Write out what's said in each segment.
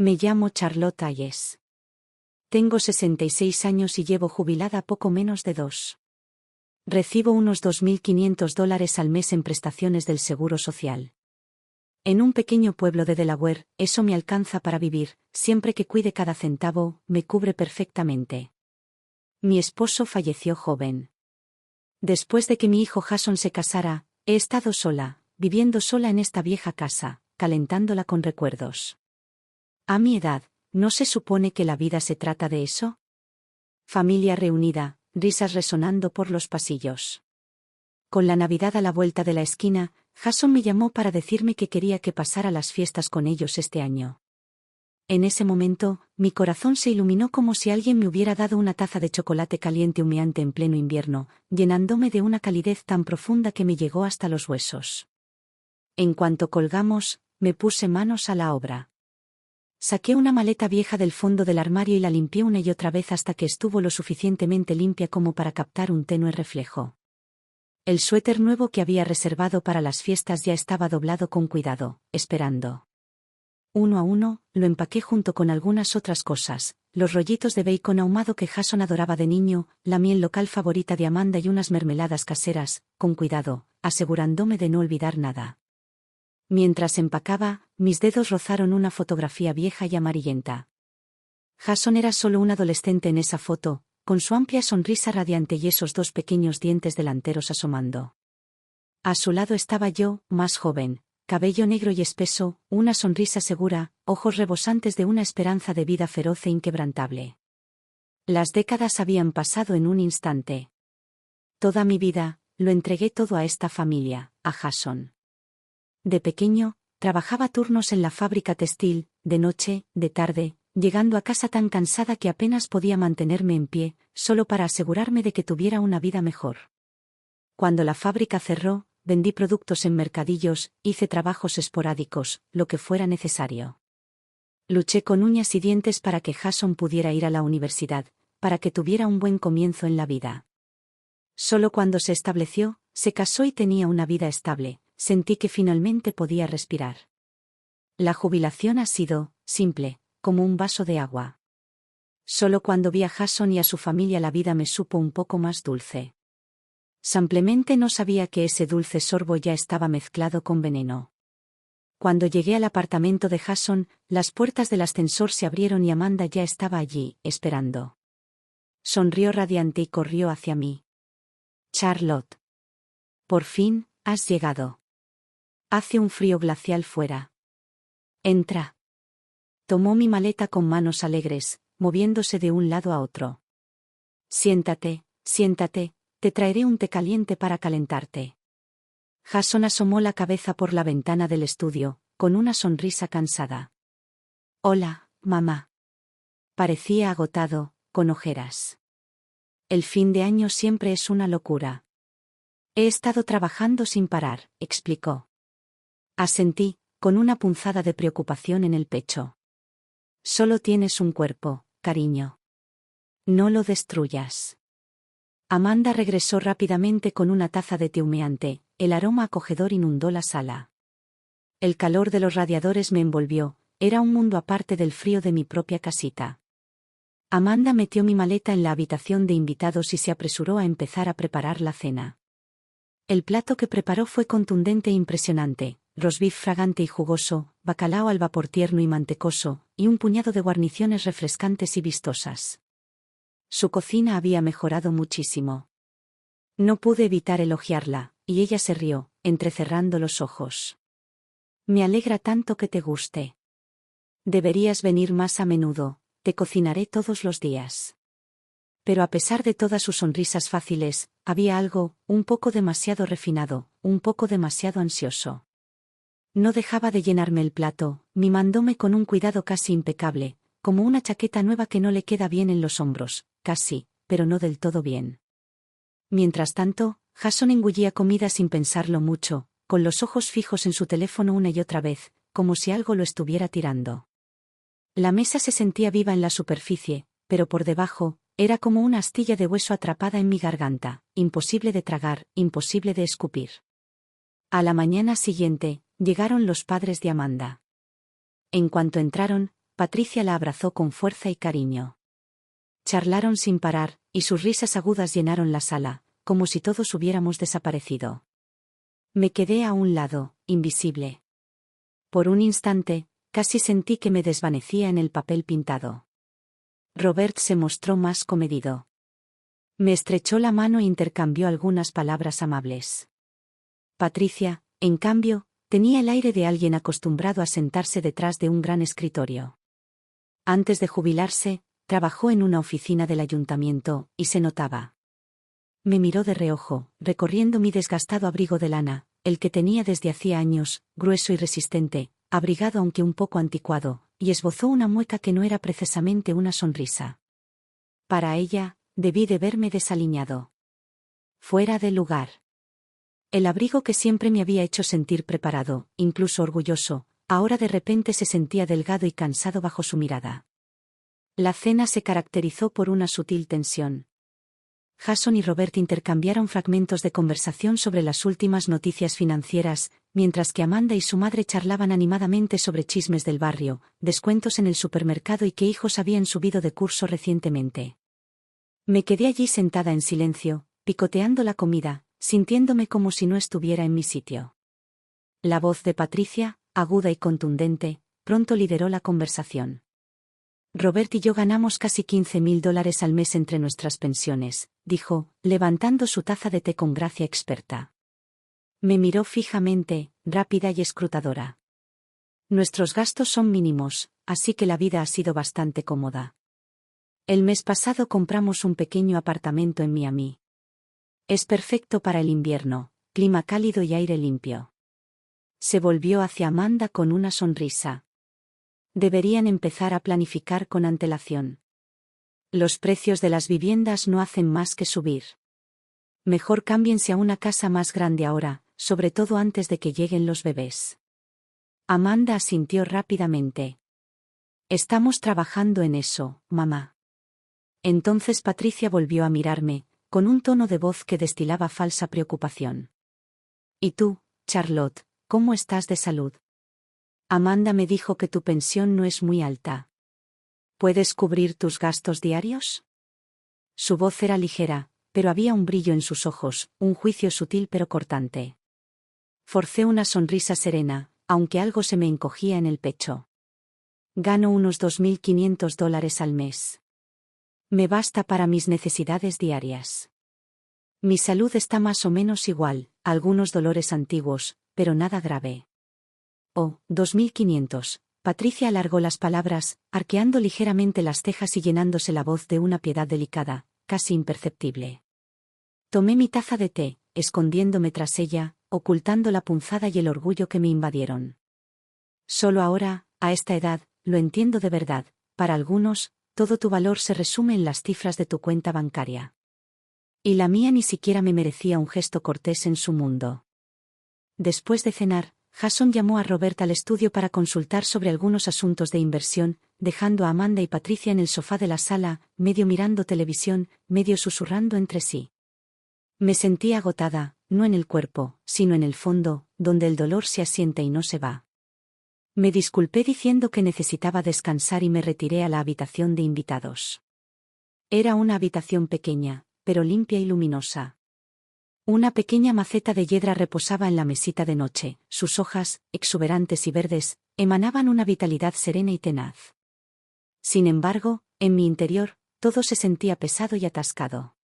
Me llamo Charlotte Hayes. Tengo 66 años y llevo jubilada poco menos de 2. Recibo unos $2.500 al mes en prestaciones del Seguro Social. En un pequeño pueblo de Delaware, eso me alcanza para vivir, siempre que cuide cada centavo, me cubre perfectamente. Mi esposo falleció joven. Después de que mi hijo Jason se casara, he estado sola, viviendo sola en esta vieja casa, calentándola con recuerdos. A mi edad, ¿no se supone que la vida se trata de eso? Familia reunida, risas resonando por los pasillos. Con la Navidad a la vuelta de la esquina, Jason me llamó para decirme que quería que pasara las fiestas con ellos este año. En ese momento, mi corazón se iluminó como si alguien me hubiera dado una taza de chocolate caliente humeante en pleno invierno, llenándome de una calidez tan profunda que me llegó hasta los huesos. En cuanto colgamos, me puse manos a la obra. Saqué una maleta vieja del fondo del armario y la limpié una y otra vez hasta que estuvo lo suficientemente limpia como para captar un tenue reflejo. El suéter nuevo que había reservado para las fiestas ya estaba doblado con cuidado, esperando. Uno a uno, lo empaqué junto con algunas otras cosas, los rollitos de bacon ahumado que Jason adoraba de niño, la miel local favorita de Amanda y unas mermeladas caseras, con cuidado, asegurándome de no olvidar nada. Mientras empacaba, mis dedos rozaron una fotografía vieja y amarillenta. Jason era solo un adolescente en esa foto, con su amplia sonrisa radiante y esos 2 pequeños dientes delanteros asomando. A su lado estaba yo, más joven, cabello negro y espeso, una sonrisa segura, ojos rebosantes de una esperanza de vida feroz e inquebrantable. Las décadas habían pasado en un instante. Toda mi vida, lo entregué todo a esta familia, a Jason. De pequeño, trabajaba turnos en la fábrica textil, de noche, de tarde, llegando a casa tan cansada que apenas podía mantenerme en pie, solo para asegurarme de que tuviera una vida mejor. Cuando la fábrica cerró, vendí productos en mercadillos, hice trabajos esporádicos, lo que fuera necesario. Luché con uñas y dientes para que Jason pudiera ir a la universidad, para que tuviera un buen comienzo en la vida. Solo cuando se estableció, se casó y tenía una vida estable, sentí que finalmente podía respirar. La jubilación ha sido, simple, como un vaso de agua. Solo cuando vi a Jason y a su familia la vida me supo un poco más dulce. Simplemente no sabía que ese dulce sorbo ya estaba mezclado con veneno. Cuando llegué al apartamento de Jason, las puertas del ascensor se abrieron y Amanda ya estaba allí, esperando. Sonrió radiante y corrió hacia mí. Charlotte. Por fin, has llegado. Hace un frío glacial fuera. Entra. Tomó mi maleta con manos alegres, moviéndose de un lado a otro. Siéntate, siéntate, te traeré un té caliente para calentarte. Jason asomó la cabeza por la ventana del estudio, con una sonrisa cansada. Hola, mamá. Parecía agotado, con ojeras. El fin de año siempre es una locura. He estado trabajando sin parar, explicó. Asentí, con una punzada de preocupación en el pecho. Solo tienes un cuerpo, cariño. No lo destruyas. Amanda regresó rápidamente con una taza de té humeante, el aroma acogedor inundó la sala. El calor de los radiadores me envolvió, era un mundo aparte del frío de mi propia casita. Amanda metió mi maleta en la habitación de invitados y se apresuró a empezar a preparar la cena. El plato que preparó fue contundente e impresionante, roast beef fragante y jugoso, bacalao al vapor tierno y mantecoso, y un puñado de guarniciones refrescantes y vistosas. Su cocina había mejorado muchísimo. No pude evitar elogiarla, y ella se rió, entrecerrando los ojos. Me alegra tanto que te guste. Deberías venir más a menudo, te cocinaré todos los días. Pero a pesar de todas sus sonrisas fáciles, había algo, un poco demasiado refinado, un poco demasiado ansioso. No dejaba de llenarme el plato, mimándome con un cuidado casi impecable, como una chaqueta nueva que no le queda bien en los hombros, casi, pero no del todo bien. Mientras tanto, Jason engullía comida sin pensarlo mucho, con los ojos fijos en su teléfono una y otra vez, como si algo lo estuviera tirando. La mesa se sentía viva en la superficie, pero por debajo, era como una astilla de hueso atrapada en mi garganta, imposible de tragar, imposible de escupir. A la mañana siguiente, llegaron los padres de Amanda. En cuanto entraron, Patricia la abrazó con fuerza y cariño. Charlaron sin parar, y sus risas agudas llenaron la sala, como si todos hubiéramos desaparecido. Me quedé a un lado, invisible. Por un instante, casi sentí que me desvanecía en el papel pintado. Robert se mostró más comedido. Me estrechó la mano e intercambió algunas palabras amables. Patricia, en cambio, tenía el aire de alguien acostumbrado a sentarse detrás de un gran escritorio. Antes de jubilarse, trabajó en una oficina del ayuntamiento, y se notaba. Me miró de reojo, recorriendo mi desgastado abrigo de lana, el que tenía desde hacía años, grueso y resistente, abrigado aunque un poco anticuado, y esbozó una mueca que no era precisamente una sonrisa. Para ella, debí de verme desaliñado. Fuera de lugar. El abrigo que siempre me había hecho sentir preparado, incluso orgulloso, ahora de repente se sentía delgado y cansado bajo su mirada. La cena se caracterizó por una sutil tensión. Jason y Robert intercambiaron fragmentos de conversación sobre las últimas noticias financieras, mientras que Amanda y su madre charlaban animadamente sobre chismes del barrio, descuentos en el supermercado y qué hijos habían subido de curso recientemente. Me quedé allí sentada en silencio, picoteando la comida, sintiéndome como si no estuviera en mi sitio. La voz de Patricia, aguda y contundente, pronto lideró la conversación. Robert y yo ganamos casi $15,000 al mes entre nuestras pensiones, dijo, levantando su taza de té con gracia experta. Me miró fijamente, rápida y escrutadora. Nuestros gastos son mínimos, así que la vida ha sido bastante cómoda. El mes pasado compramos un pequeño apartamento en Miami. Es perfecto para el invierno, clima cálido y aire limpio. Se volvió hacia Amanda con una sonrisa. Deberían empezar a planificar con antelación. Los precios de las viviendas no hacen más que subir. Mejor cámbiense a una casa más grande ahora, sobre todo antes de que lleguen los bebés. Amanda asintió rápidamente. Estamos trabajando en eso, mamá. Entonces Patricia volvió a mirarme, con un tono de voz que destilaba falsa preocupación. ¿Y tú, Charlotte, cómo estás de salud? Amanda me dijo que tu pensión no es muy alta. ¿Puedes cubrir tus gastos diarios? Su voz era ligera, pero había un brillo en sus ojos, un juicio sutil pero cortante. Forcé una sonrisa serena, aunque algo se me encogía en el pecho. Gano unos $2,500 al mes. Me basta para mis necesidades diarias. Mi salud está más o menos igual, algunos dolores antiguos, pero nada grave. Oh, 2.500. Patricia alargó las palabras, arqueando ligeramente las cejas y llenándose la voz de una piedad delicada, casi imperceptible. Tomé mi taza de té, escondiéndome tras ella, ocultando la punzada y el orgullo que me invadieron. Solo ahora, a esta edad, lo entiendo de verdad, para algunos, todo tu valor se resume en las cifras de tu cuenta bancaria. Y la mía ni siquiera me merecía un gesto cortés en su mundo. Después de cenar, Jason llamó a Robert al estudio para consultar sobre algunos asuntos de inversión, dejando a Amanda y Patricia en el sofá de la sala, medio mirando televisión, medio susurrando entre sí. Me sentí agotada, no en el cuerpo, sino en el fondo, donde el dolor se asienta y no se va. Me disculpé diciendo que necesitaba descansar y me retiré a la habitación de invitados. Era una habitación pequeña, pero limpia y luminosa. Una pequeña maceta de hiedra reposaba en la mesita de noche, sus hojas, exuberantes y verdes, emanaban una vitalidad serena y tenaz. Sin embargo, en mi interior, todo se sentía pesado y atascado.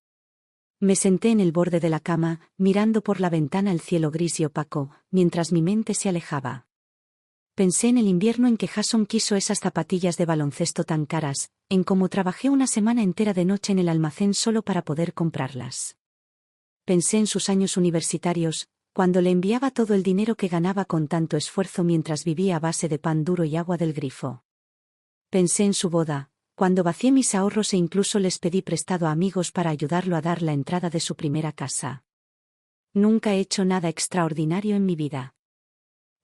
Me senté en el borde de la cama, mirando por la ventana el cielo gris y opaco, mientras mi mente se alejaba. Pensé en el invierno en que Jason quiso esas zapatillas de baloncesto tan caras, en cómo trabajé una semana entera de noche en el almacén solo para poder comprarlas. Pensé en sus años universitarios, cuando le enviaba todo el dinero que ganaba con tanto esfuerzo mientras vivía a base de pan duro y agua del grifo. Pensé en su boda, cuando vacié mis ahorros e incluso les pedí prestado a amigos para ayudarlo a dar la entrada de su primera casa. Nunca he hecho nada extraordinario en mi vida.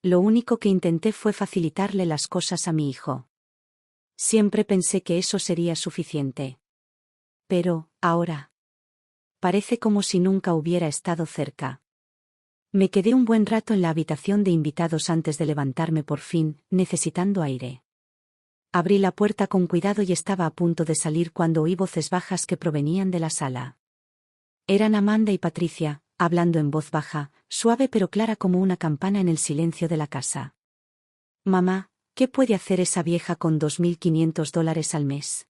Lo único que intenté fue facilitarle las cosas a mi hijo. Siempre pensé que eso sería suficiente. Pero, ahora, parece como si nunca hubiera estado cerca. Me quedé un buen rato en la habitación de invitados antes de levantarme por fin, necesitando aire. Abrí la puerta con cuidado y estaba a punto de salir cuando oí voces bajas que provenían de la sala. Eran Amanda y Patricia, hablando en voz baja, suave pero clara como una campana en el silencio de la casa. Mamá, ¿qué puede hacer esa vieja con $2.500 al mes?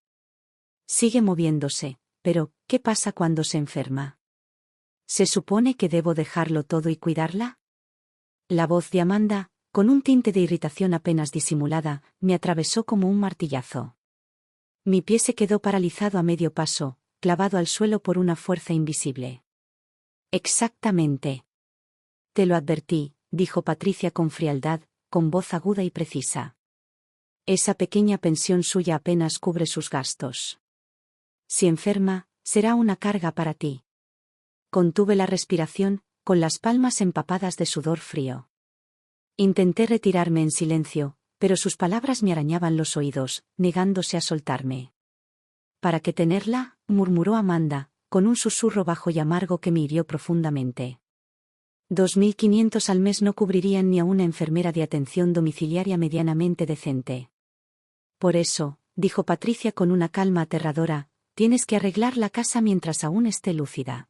Sigue moviéndose, pero, ¿qué pasa cuando se enferma? ¿Se supone que debo dejarlo todo y cuidarla? La voz de Amanda, con un tinte de irritación apenas disimulada, me atravesó como un martillazo. Mi pie se quedó paralizado a medio paso, clavado al suelo por una fuerza invisible. Exactamente. Te lo advertí, dijo Patricia con frialdad, con voz aguda y precisa. Esa pequeña pensión suya apenas cubre sus gastos. Si enferma, será una carga para ti. Contuve la respiración, con las palmas empapadas de sudor frío. Intenté retirarme en silencio, pero sus palabras me arañaban los oídos, negándose a soltarme. ¿Para qué tenerla?, murmuró Amanda, con un susurro bajo y amargo que me hirió profundamente. 2.500 al mes no cubrirían ni a una enfermera de atención domiciliaria medianamente decente. Por eso, dijo Patricia con una calma aterradora, tienes que arreglar la casa mientras aún esté lúcida.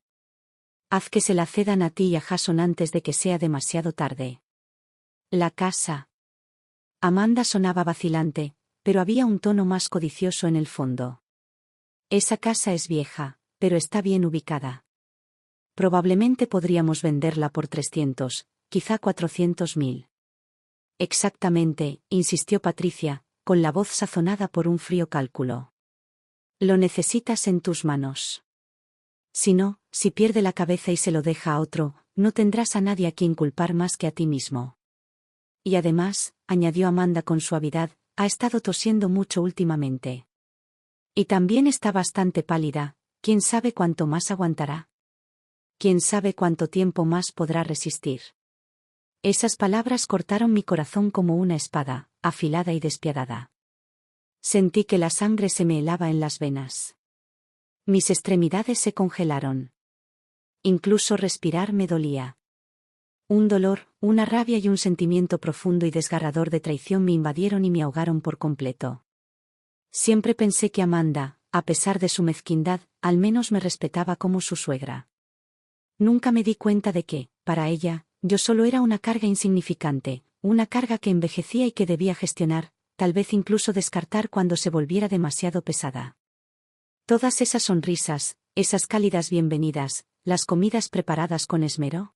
Haz que se la cedan a ti y a Jason antes de que sea demasiado tarde. La casa. Amanda sonaba vacilante, pero había un tono más codicioso en el fondo. Esa casa es vieja, pero está bien ubicada. Probablemente podríamos venderla por 300, quizá 400.000. Exactamente, insistió Patricia, con la voz sazonada por un frío cálculo. Lo necesitas en tus manos. Si no, si pierde la cabeza y se lo deja a otro, no tendrás a nadie a quien culpar más que a ti mismo. Y además, añadió Amanda con suavidad, ha estado tosiendo mucho últimamente. Y también está bastante pálida, ¿quién sabe cuánto más aguantará? ¿Quién sabe cuánto tiempo más podrá resistir? Esas palabras cortaron mi corazón como una espada, afilada y despiadada. Sentí que la sangre se me helaba en las venas. Mis extremidades se congelaron. Incluso respirar me dolía. Un dolor, una rabia y un sentimiento profundo y desgarrador de traición me invadieron y me ahogaron por completo. Siempre pensé que Amanda, a pesar de su mezquindad, al menos me respetaba como su suegra. Nunca me di cuenta de que, para ella, yo solo era una carga insignificante, una carga que envejecía y que debía gestionar, tal vez incluso descartar cuando se volviera demasiado pesada. Todas esas sonrisas, esas cálidas bienvenidas, las comidas preparadas con esmero.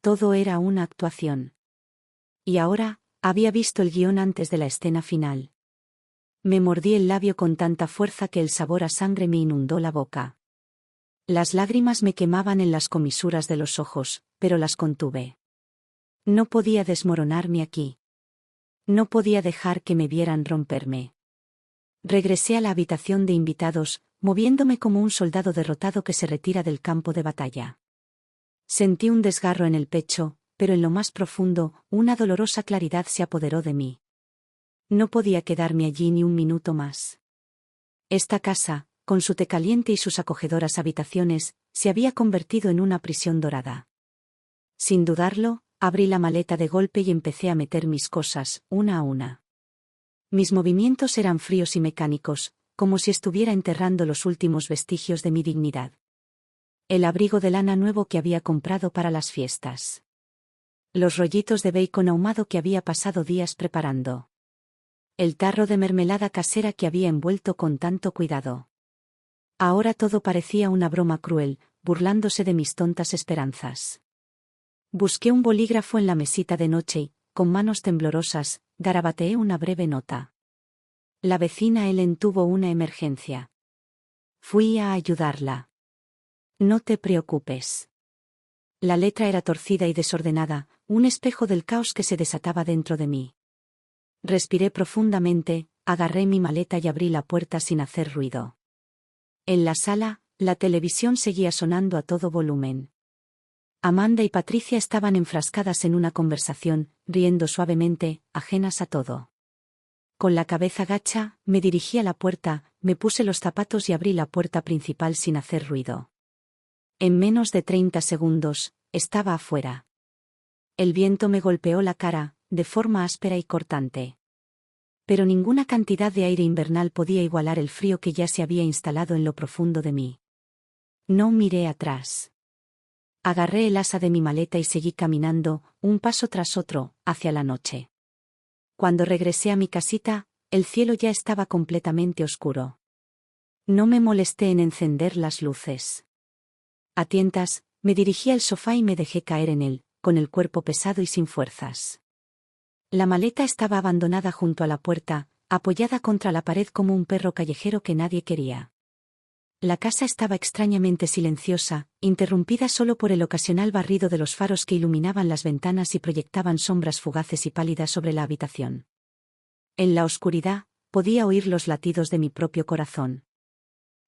Todo era una actuación. Y ahora, había visto el guión antes de la escena final. Me mordí el labio con tanta fuerza que el sabor a sangre me inundó la boca. Las lágrimas me quemaban en las comisuras de los ojos, pero las contuve. No podía desmoronarme aquí. No podía dejar que me vieran romperme. Regresé a la habitación de invitados, moviéndome como un soldado derrotado que se retira del campo de batalla. Sentí un desgarro en el pecho, pero en lo más profundo, una dolorosa claridad se apoderó de mí. No podía quedarme allí ni un minuto más. Esta casa, con su té caliente y sus acogedoras habitaciones, se había convertido en una prisión dorada. Sin dudarlo, abrí la maleta de golpe y empecé a meter mis cosas, una a una. Mis movimientos eran fríos y mecánicos, como si estuviera enterrando los últimos vestigios de mi dignidad. El abrigo de lana nuevo que había comprado para las fiestas. Los rollitos de bacon ahumado que había pasado días preparando. El tarro de mermelada casera que había envuelto con tanto cuidado. Ahora todo parecía una broma cruel, burlándose de mis tontas esperanzas. Busqué un bolígrafo en la mesita de noche y, con manos temblorosas, garabateé una breve nota. La vecina Ellen tuvo una emergencia. Fui a ayudarla. No te preocupes. La letra era torcida y desordenada, un espejo del caos que se desataba dentro de mí. Respiré profundamente, agarré mi maleta y abrí la puerta sin hacer ruido. En la sala, la televisión seguía sonando a todo volumen. Amanda y Patricia estaban enfrascadas en una conversación, riendo suavemente, ajenas a todo. Con la cabeza gacha, me dirigí a la puerta, me puse los zapatos y abrí la puerta principal sin hacer ruido. En menos de 30 segundos, estaba afuera. El viento me golpeó la cara, de forma áspera y cortante. Pero ninguna cantidad de aire invernal podía igualar el frío que ya se había instalado en lo profundo de mí. No miré atrás. Agarré el asa de mi maleta y seguí caminando, un paso tras otro, hacia la noche. Cuando regresé a mi casita, el cielo ya estaba completamente oscuro. No me molesté en encender las luces. A tientas, me dirigí al sofá y me dejé caer en él, con el cuerpo pesado y sin fuerzas. La maleta estaba abandonada junto a la puerta, apoyada contra la pared como un perro callejero que nadie quería. La casa estaba extrañamente silenciosa, interrumpida solo por el ocasional barrido de los faros que iluminaban las ventanas y proyectaban sombras fugaces y pálidas sobre la habitación. En la oscuridad, podía oír los latidos de mi propio corazón.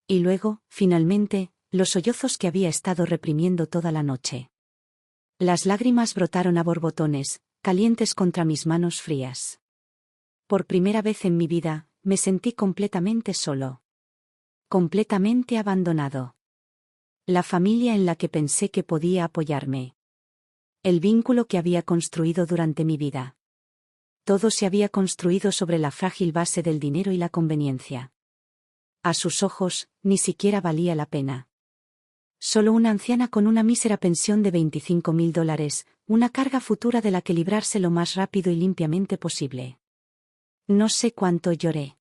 Y luego, finalmente, los sollozos que había estado reprimiendo toda la noche. Las lágrimas brotaron a borbotones, calientes contra mis manos frías. Por primera vez en mi vida, me sentí completamente solo. Completamente abandonado. La familia en la que pensé que podía apoyarme. El vínculo que había construido durante mi vida. Todo se había construido sobre la frágil base del dinero y la conveniencia. A sus ojos, ni siquiera valía la pena. Solo una anciana con una mísera pensión de $25.000, una carga futura de la que librarse lo más rápido y limpiamente posible. No sé cuánto lloré.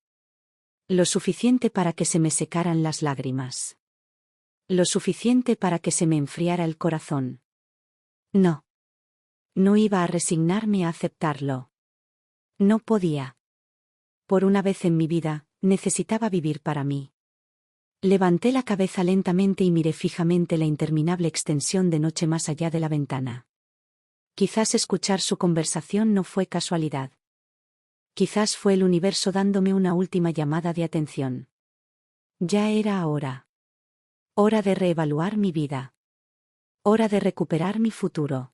Lo suficiente para que se me secaran las lágrimas. Lo suficiente para que se me enfriara el corazón. No. No iba a resignarme a aceptarlo. No podía. Por una vez en mi vida, necesitaba vivir para mí. Levanté la cabeza lentamente y miré fijamente la interminable extensión de noche más allá de la ventana. Quizás escuchar su conversación no fue casualidad. Quizás fue el universo dándome una última llamada de atención. Ya era hora. Hora de reevaluar mi vida. Hora de recuperar mi futuro.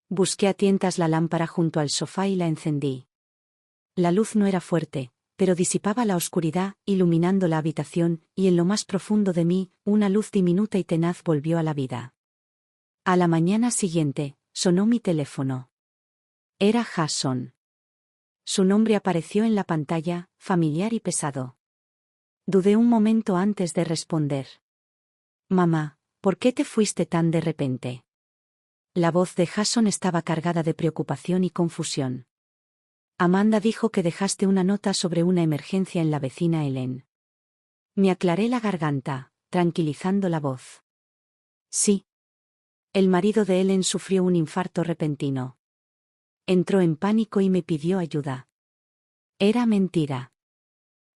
Busqué a tientas la lámpara junto al sofá y la encendí. La luz no era fuerte, pero disipaba la oscuridad, iluminando la habitación, y en lo más profundo de mí, una luz diminuta y tenaz volvió a la vida. A la mañana siguiente, sonó mi teléfono. Era Jason. Su nombre apareció en la pantalla, familiar y pesado. Dudé un momento antes de responder. Mamá, ¿por qué te fuiste tan de repente? La voz de Jason estaba cargada de preocupación y confusión. Amanda dijo que dejaste una nota sobre una emergencia en la vecina Helen. Me aclaré la garganta, tranquilizando la voz. Sí. El marido de Helen sufrió un infarto repentino. Entró en pánico y me pidió ayuda. Era mentira.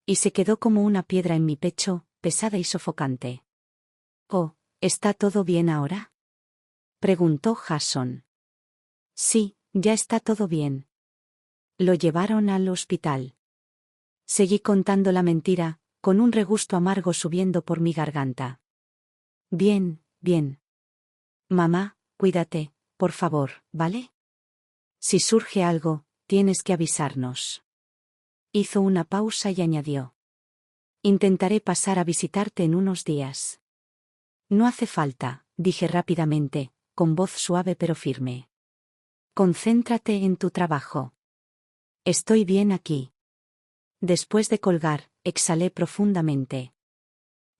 Y se quedó como una piedra en mi pecho, pesada y sofocante. Oh, ¿está todo bien ahora? Preguntó Jason. Sí, ya está todo bien. Lo llevaron al hospital. Seguí contando la mentira, con un regusto amargo subiendo por mi garganta. Bien, bien. Mamá, cuídate, por favor, ¿vale? Si surge algo, tienes que avisarnos. Hizo una pausa y añadió. Intentaré pasar a visitarte en unos días. No hace falta, dije rápidamente, con voz suave pero firme. Concéntrate en tu trabajo. Estoy bien aquí. Después de colgar, exhalé profundamente.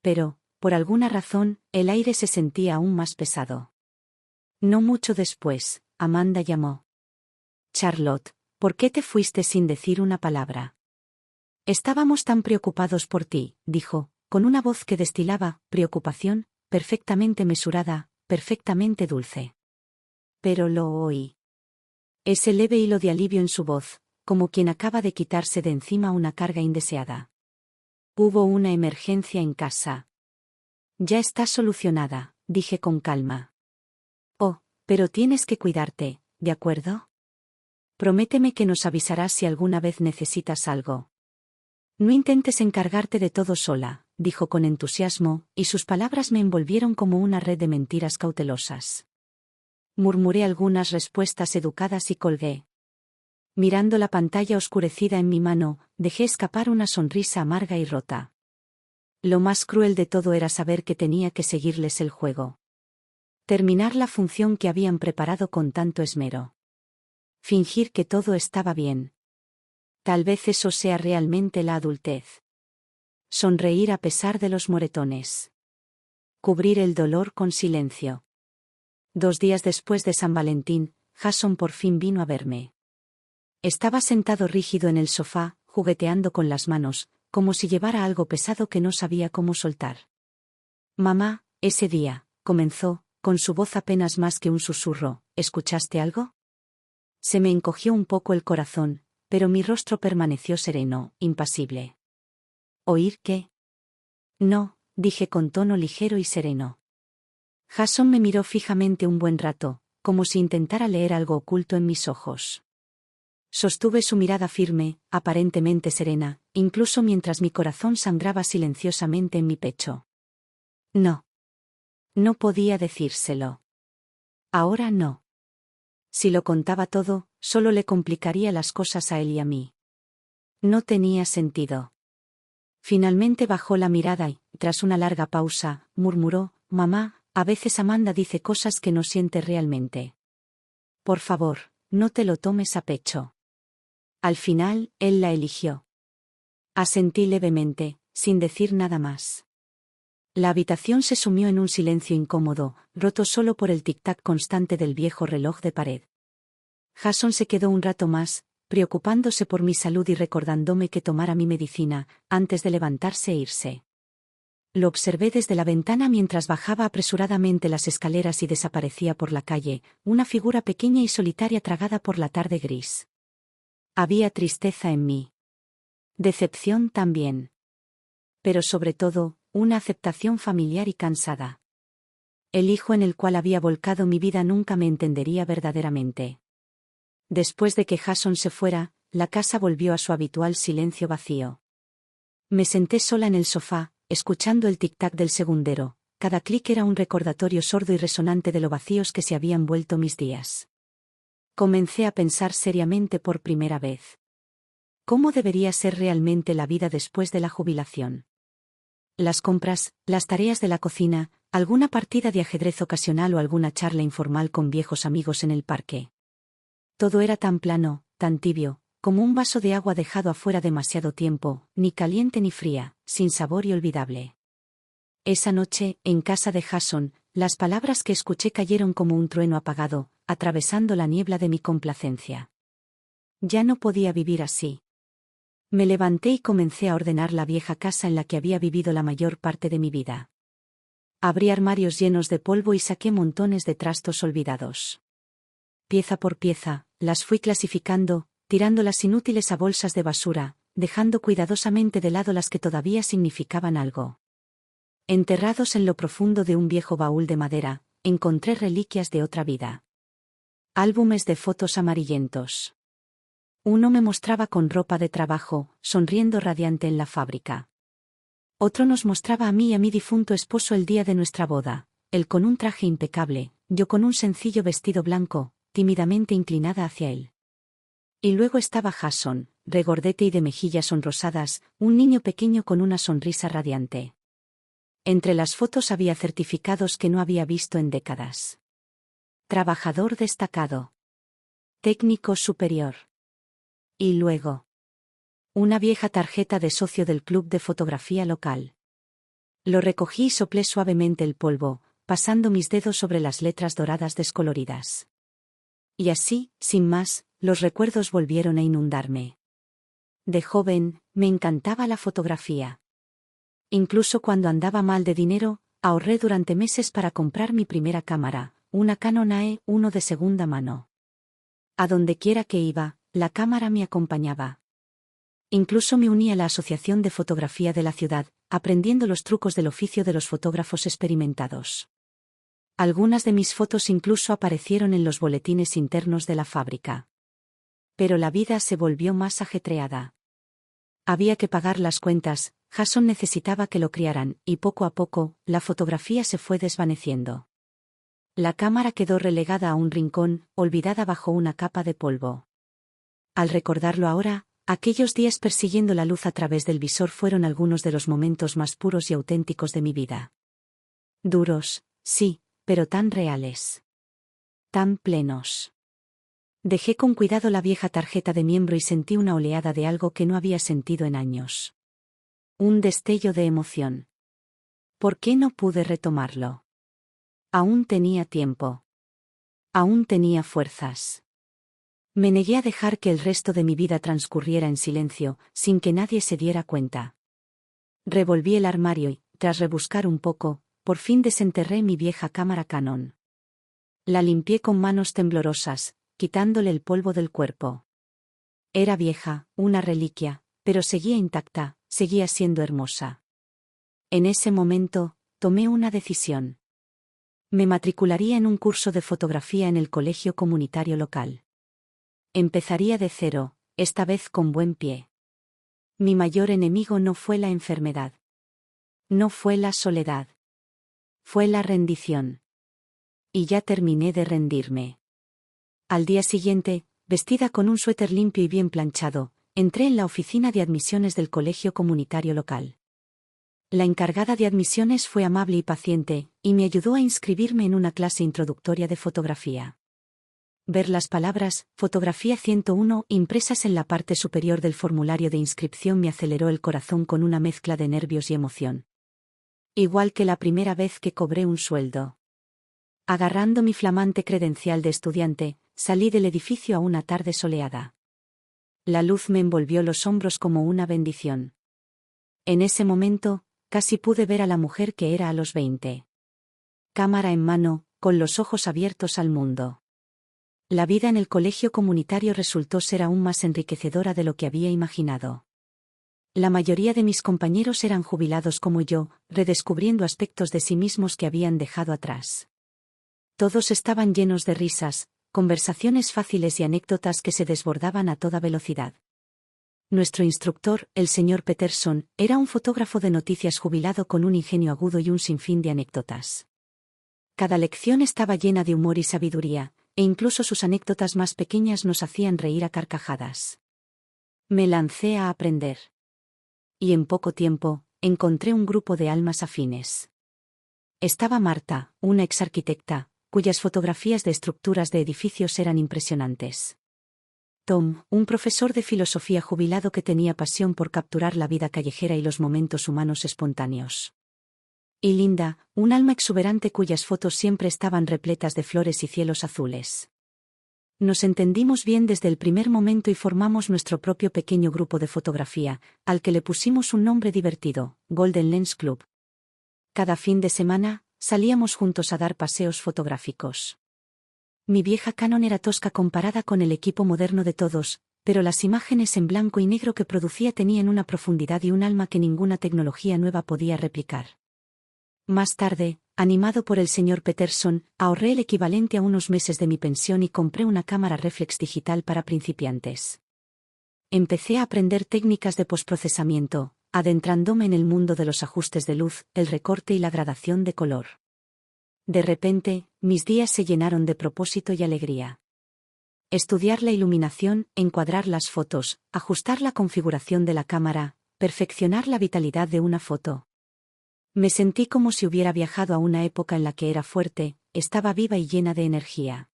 Pero, por alguna razón, el aire se sentía aún más pesado. No mucho después, Amanda llamó. Charlotte, ¿por qué te fuiste sin decir una palabra? Estábamos tan preocupados por ti, dijo, con una voz que destilaba preocupación, perfectamente mesurada, perfectamente dulce. Pero lo oí. Ese leve hilo de alivio en su voz, como quien acaba de quitarse de encima una carga indeseada. Hubo una emergencia en casa. Ya está solucionada, dije con calma. Oh, pero tienes que cuidarte, ¿de acuerdo? Prométeme que nos avisarás si alguna vez necesitas algo. No intentes encargarte de todo sola, dijo con entusiasmo, y sus palabras me envolvieron como una red de mentiras cautelosas. Murmuré algunas respuestas educadas y colgué. Mirando la pantalla oscurecida en mi mano, dejé escapar una sonrisa amarga y rota. Lo más cruel de todo era saber que tenía que seguirles el juego. Terminar la función que habían preparado con tanto esmero. Fingir que todo estaba bien. Tal vez eso sea realmente la adultez. Sonreír a pesar de los moretones. Cubrir el dolor con silencio. 2 días después de San Valentín, Jason por fin vino a verme. Estaba sentado rígido en el sofá, jugueteando con las manos, como si llevara algo pesado que no sabía cómo soltar. Mamá, ese día, comenzó, con su voz apenas más que un susurro, ¿escuchaste algo? Se me encogió un poco el corazón, pero mi rostro permaneció sereno, impasible. ¿Oír qué? No, dije con tono ligero y sereno. Jason me miró fijamente un buen rato, como si intentara leer algo oculto en mis ojos. Sostuve su mirada firme, aparentemente serena, incluso mientras mi corazón sangraba silenciosamente en mi pecho. No. No podía decírselo. Ahora no. Si lo contaba todo, solo le complicaría las cosas a él y a mí. No tenía sentido. Finalmente bajó la mirada y, tras una larga pausa, murmuró, «Mamá, a veces Amanda dice cosas que no siente realmente. Por favor, no te lo tomes a pecho». Al final, él la eligió. Asentí levemente, sin decir nada más. La habitación se sumió en un silencio incómodo, roto solo por el tic-tac constante del viejo reloj de pared. Jason se quedó un rato más, preocupándose por mi salud y recordándome que tomara mi medicina, antes de levantarse e irse. Lo observé desde la ventana mientras bajaba apresuradamente las escaleras y desaparecía por la calle, una figura pequeña y solitaria tragada por la tarde gris. Había tristeza en mí. Decepción también. Pero sobre todo, una aceptación familiar y cansada. El hijo en el cual había volcado mi vida nunca me entendería verdaderamente. Después de que Jason se fuera, la casa volvió a su habitual silencio vacío. Me senté sola en el sofá, escuchando el tic-tac del segundero. Cada clic era un recordatorio sordo y resonante de lo vacíos que se habían vuelto mis días. Comencé a pensar seriamente por primera vez. ¿Cómo debería ser realmente la vida después de la jubilación? Las compras, las tareas de la cocina, alguna partida de ajedrez ocasional o alguna charla informal con viejos amigos en el parque. Todo era tan plano, tan tibio, como un vaso de agua dejado afuera demasiado tiempo, ni caliente ni fría, sin sabor y olvidable. Esa noche, en casa de Jason, las palabras que escuché cayeron como un trueno apagado, atravesando la niebla de mi complacencia. Ya no podía vivir así. Me levanté y comencé a ordenar la vieja casa en la que había vivido la mayor parte de mi vida. Abrí armarios llenos de polvo y saqué montones de trastos olvidados. Pieza por pieza, las fui clasificando, tirándolas inútiles a bolsas de basura, dejando cuidadosamente de lado las que todavía significaban algo. Enterrados en lo profundo de un viejo baúl de madera, encontré reliquias de otra vida. Álbumes de fotos amarillentos. Uno me mostraba con ropa de trabajo, sonriendo radiante en la fábrica. Otro nos mostraba a mí y a mi difunto esposo el día de nuestra boda, él con un traje impecable, yo con un sencillo vestido blanco, tímidamente inclinada hacia él. Y luego estaba Jason, regordete y de mejillas sonrosadas, un niño pequeño con una sonrisa radiante. Entre las fotos había certificados que no había visto en décadas. Trabajador destacado. Técnico superior. Y luego, una vieja tarjeta de socio del club de fotografía local. Lo recogí y soplé suavemente el polvo, pasando mis dedos sobre las letras doradas descoloridas. Y así, sin más, los recuerdos volvieron a inundarme. De joven, me encantaba la fotografía. Incluso cuando andaba mal de dinero, ahorré durante meses para comprar mi primera cámara, una Canon AE-1 de segunda mano. A donde quiera que iba, la cámara me acompañaba. Incluso me uní a la Asociación de Fotografía de la ciudad, aprendiendo los trucos del oficio de los fotógrafos experimentados. Algunas de mis fotos incluso aparecieron en los boletines internos de la fábrica. Pero la vida se volvió más ajetreada. Había que pagar las cuentas, Jason necesitaba que lo criaran, y poco a poco, la fotografía se fue desvaneciendo. La cámara quedó relegada a un rincón, olvidada bajo una capa de polvo. Al recordarlo ahora, aquellos días persiguiendo la luz a través del visor fueron algunos de los momentos más puros y auténticos de mi vida. Duros, sí, pero tan reales. Tan plenos. Dejé con cuidado la vieja tarjeta de miembro y sentí una oleada de algo que no había sentido en años. Un destello de emoción. ¿Por qué no pude retomarlo? Aún tenía tiempo. Aún tenía fuerzas. Me negué a dejar que el resto de mi vida transcurriera en silencio, sin que nadie se diera cuenta. Revolví el armario y, tras rebuscar un poco, por fin desenterré mi vieja cámara Canon. La limpié con manos temblorosas, quitándole el polvo del cuerpo. Era vieja, una reliquia, pero seguía intacta, seguía siendo hermosa. En ese momento, tomé una decisión. Me matricularía en un curso de fotografía en el colegio comunitario local. Empezaría de cero, esta vez con buen pie. Mi mayor enemigo no fue la enfermedad. No fue la soledad. Fue la rendición. Y ya terminé de rendirme. Al día siguiente, vestida con un suéter limpio y bien planchado, entré en la oficina de admisiones del colegio comunitario local. La encargada de admisiones fue amable y paciente, y me ayudó a inscribirme en una clase introductoria de fotografía. Ver las palabras Fotografía 101 impresas en la parte superior del formulario de inscripción me aceleró el corazón con una mezcla de nervios y emoción. Igual que la primera vez que cobré un sueldo. Agarrando mi flamante credencial de estudiante, salí del edificio a una tarde soleada. La luz me envolvió los hombros como una bendición. En ese momento, casi pude ver a la mujer que era a los 20. Cámara en mano, con los ojos abiertos al mundo. La vida en el colegio comunitario resultó ser aún más enriquecedora de lo que había imaginado. La mayoría de mis compañeros eran jubilados como yo, redescubriendo aspectos de sí mismos que habían dejado atrás. Todos estaban llenos de risas, conversaciones fáciles y anécdotas que se desbordaban a toda velocidad. Nuestro instructor, el señor Peterson, era un fotógrafo de noticias jubilado con un ingenio agudo y un sinfín de anécdotas. Cada lección estaba llena de humor y sabiduría, e incluso sus anécdotas más pequeñas nos hacían reír a carcajadas. Me lancé a aprender. Y en poco tiempo, encontré un grupo de almas afines. Estaba Marta, una exarquitecta, cuyas fotografías de estructuras de edificios eran impresionantes. Tom, un profesor de filosofía jubilado que tenía pasión por capturar la vida callejera y los momentos humanos espontáneos. Y Linda, un alma exuberante cuyas fotos siempre estaban repletas de flores y cielos azules. Nos entendimos bien desde el primer momento y formamos nuestro propio pequeño grupo de fotografía, al que le pusimos un nombre divertido, Golden Lens Club. Cada fin de semana, salíamos juntos a dar paseos fotográficos. Mi vieja Canon era tosca comparada con el equipo moderno de todos, pero las imágenes en blanco y negro que producía tenían una profundidad y un alma que ninguna tecnología nueva podía replicar. Más tarde, animado por el señor Peterson, ahorré el equivalente a unos meses de mi pensión y compré una cámara reflex digital para principiantes. Empecé a aprender técnicas de postprocesamiento, adentrándome en el mundo de los ajustes de luz, el recorte y la gradación de color. De repente, mis días se llenaron de propósito y alegría. Estudiar la iluminación, encuadrar las fotos, ajustar la configuración de la cámara, perfeccionar la vitalidad de una foto. Me sentí como si hubiera viajado a una época en la que era fuerte, estaba viva y llena de energía.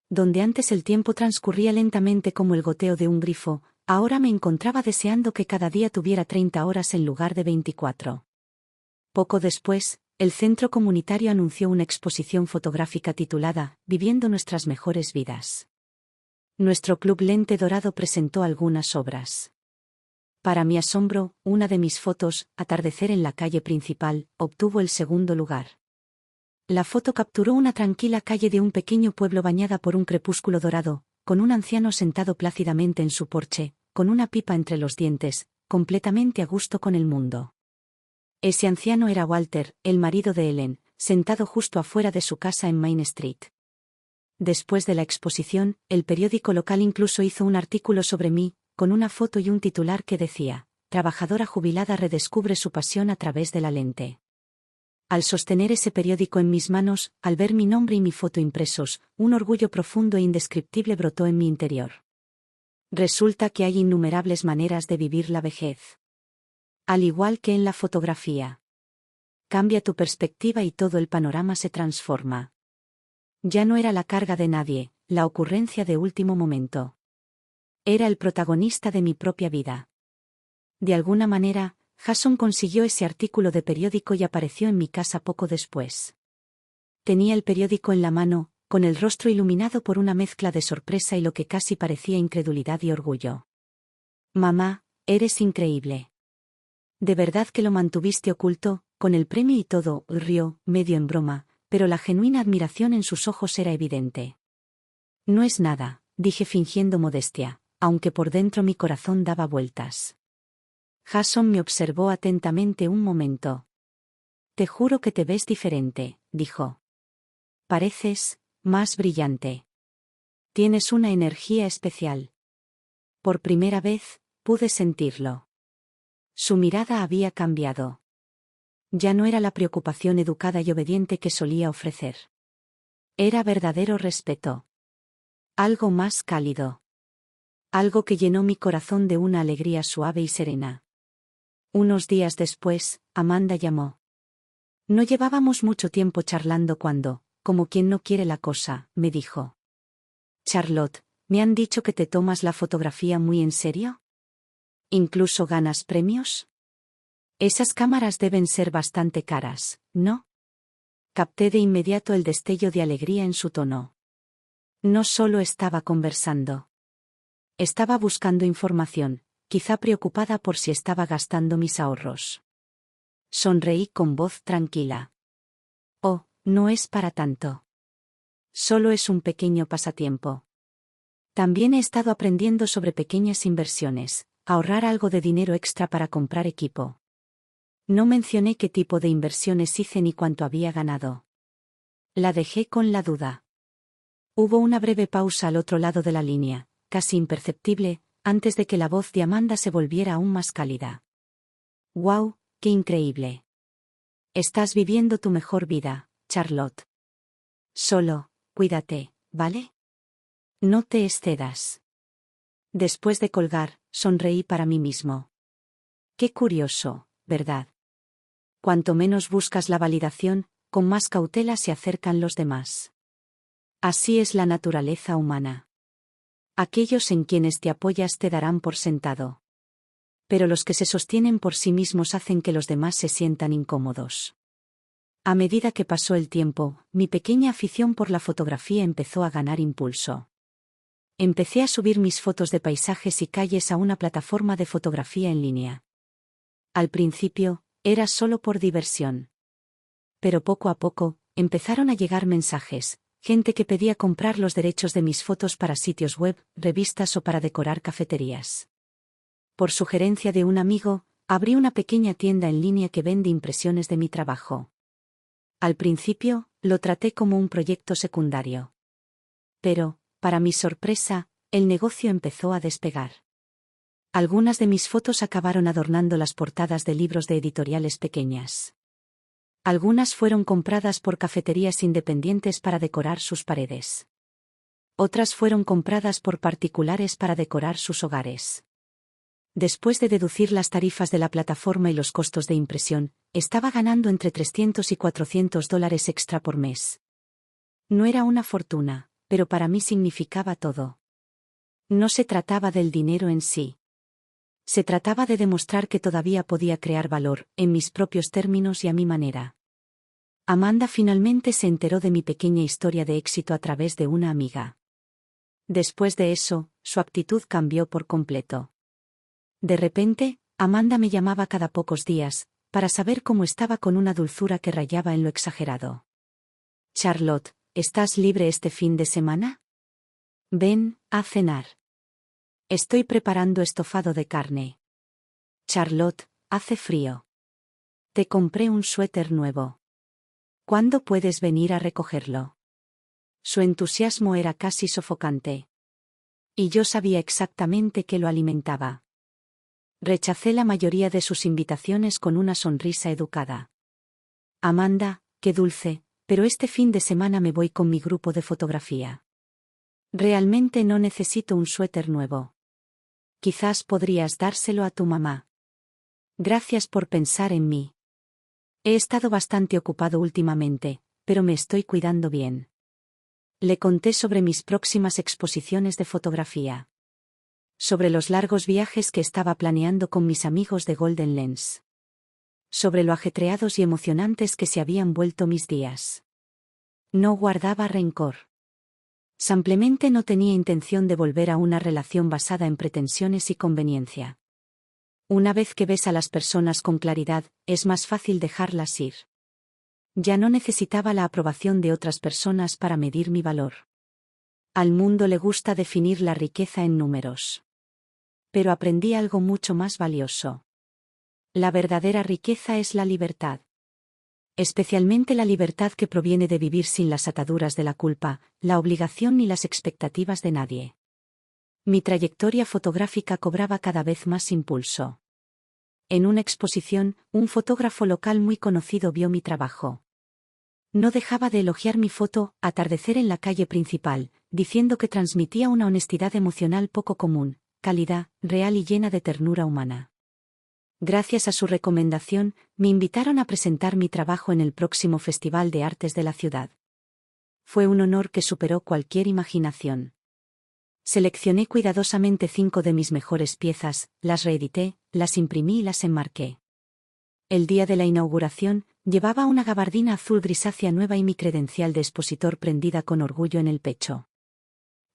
Donde antes el tiempo transcurría lentamente como el goteo de un grifo, ahora me encontraba deseando que cada día tuviera 30 horas en lugar de 24. Poco después, el centro comunitario anunció una exposición fotográfica titulada Viviendo nuestras mejores vidas. Nuestro club Lente Dorado presentó algunas obras. Para mi asombro, una de mis fotos, Atardecer en la calle principal, obtuvo el segundo lugar. La foto capturó una tranquila calle de un pequeño pueblo bañada por un crepúsculo dorado, con un anciano sentado plácidamente en su porche, con una pipa entre los dientes, completamente a gusto con el mundo. Ese anciano era Walter, el marido de Ellen, sentado justo afuera de su casa en Main Street. Después de la exposición, el periódico local incluso hizo un artículo sobre mí, con una foto y un titular que decía, trabajadora jubilada redescubre su pasión a través de la lente. Al sostener ese periódico en mis manos, al ver mi nombre y mi foto impresos, un orgullo profundo e indescriptible brotó en mi interior. Resulta que hay innumerables maneras de vivir la vejez. Al igual que en la fotografía. Cambia tu perspectiva y todo el panorama se transforma. Ya no era la carga de nadie, la ocurrencia de último momento. Era el protagonista de mi propia vida. De alguna manera, Jason consiguió ese artículo de periódico y apareció en mi casa poco después. Tenía el periódico en la mano, con el rostro iluminado por una mezcla de sorpresa y lo que casi parecía incredulidad y orgullo. «Mamá, eres increíble. ¿De verdad que lo mantuviste oculto, con el premio y todo?», rió, medio en broma, pero la genuina admiración en sus ojos era evidente. «No es nada», dije fingiendo modestia, aunque por dentro mi corazón daba vueltas. Jason me observó atentamente un momento. «Te juro que te ves diferente», dijo. «Pareces más brillante. Tienes una energía especial». Por primera vez, pude sentirlo. Su mirada había cambiado. Ya no era la preocupación educada y obediente que solía ofrecer. Era verdadero respeto. Algo más cálido. Algo que llenó mi corazón de una alegría suave y serena. Unos días después, Amanda llamó. No llevábamos mucho tiempo charlando cuando, como quien no quiere la cosa, me dijo. «Charlotte, ¿me han dicho que te tomas la fotografía muy en serio? ¿Incluso ganas premios? Esas cámaras deben ser bastante caras, ¿no?». Capté de inmediato el destello de alegría en su tono. No solo estaba conversando. Estaba buscando información, quizá preocupada por si estaba gastando mis ahorros. Sonreí con voz tranquila. «Oh, no es para tanto. Solo es un pequeño pasatiempo. También he estado aprendiendo sobre pequeñas inversiones, ahorrar algo de dinero extra para comprar equipo». No mencioné qué tipo de inversiones hice ni cuánto había ganado. La dejé con la duda. Hubo una breve pausa al otro lado de la línea, casi imperceptible, antes de que la voz de Amanda se volviera aún más cálida. «¡Guau, qué increíble! Estás viviendo tu mejor vida, Charlotte. Solo, cuídate, ¿vale? No te excedas». Después de colgar, sonreí para mí mismo. Qué curioso, ¿verdad? Cuanto menos buscas la validación, con más cautela se acercan los demás. Así es la naturaleza humana. Aquellos en quienes te apoyas te darán por sentado. Pero los que se sostienen por sí mismos hacen que los demás se sientan incómodos. A medida que pasó el tiempo, mi pequeña afición por la fotografía empezó a ganar impulso. Empecé a subir mis fotos de paisajes y calles a una plataforma de fotografía en línea. Al principio, era solo por diversión. Pero poco a poco, empezaron a llegar mensajes, gente que pedía comprar los derechos de mis fotos para sitios web, revistas o para decorar cafeterías. Por sugerencia de un amigo, abrí una pequeña tienda en línea que vende impresiones de mi trabajo. Al principio, lo traté como un proyecto secundario. Pero, para mi sorpresa, el negocio empezó a despegar. Algunas de mis fotos acabaron adornando las portadas de libros de editoriales pequeñas. Algunas fueron compradas por cafeterías independientes para decorar sus paredes. Otras fueron compradas por particulares para decorar sus hogares. Después de deducir las tarifas de la plataforma y los costos de impresión, estaba ganando entre $300 y $400 extra por mes. No era una fortuna, pero para mí significaba todo. No se trataba del dinero en sí. Se trataba de demostrar que todavía podía crear valor, en mis propios términos y a mi manera. Amanda finalmente se enteró de mi pequeña historia de éxito a través de una amiga. Después de eso, su actitud cambió por completo. De repente, Amanda me llamaba cada pocos días, para saber cómo estaba con una dulzura que rayaba en lo exagerado. «Charlotte, ¿estás libre este fin de semana? Ven, a cenar. Estoy preparando estofado de carne. Charlotte, hace frío. Te compré un suéter nuevo. ¿Cuándo puedes venir a recogerlo?». Su entusiasmo era casi sofocante. Y yo sabía exactamente qué lo alimentaba. Rechacé la mayoría de sus invitaciones con una sonrisa educada. «Amanda, qué dulce, pero este fin de semana me voy con mi grupo de fotografía. Realmente no necesito un suéter nuevo. Quizás podrías dárselo a tu mamá. Gracias por pensar en mí. He estado bastante ocupado últimamente, pero me estoy cuidando bien». Le conté sobre mis próximas exposiciones de fotografía. Sobre los largos viajes que estaba planeando con mis amigos de Golden Lens. Sobre lo ajetreados y emocionantes que se habían vuelto mis días. No guardaba rencor. Simplemente no tenía intención de volver a una relación basada en pretensiones y conveniencia. Una vez que ves a las personas con claridad, es más fácil dejarlas ir. Ya no necesitaba la aprobación de otras personas para medir mi valor. Al mundo le gusta definir la riqueza en números. Pero aprendí algo mucho más valioso. La verdadera riqueza es la libertad. Especialmente la libertad que proviene de vivir sin las ataduras de la culpa, la obligación ni las expectativas de nadie. Mi trayectoria fotográfica cobraba cada vez más impulso. En una exposición, un fotógrafo local muy conocido vio mi trabajo. No dejaba de elogiar mi foto, Atardecer en la calle principal, diciendo que transmitía una honestidad emocional poco común, cálida, real y llena de ternura humana. Gracias a su recomendación, me invitaron a presentar mi trabajo en el próximo Festival de Artes de la ciudad. Fue un honor que superó cualquier imaginación. Seleccioné cuidadosamente 5 de mis mejores piezas, las reedité, las imprimí y las enmarqué. El día de la inauguración, llevaba una gabardina azul grisácea nueva y mi credencial de expositor prendida con orgullo en el pecho.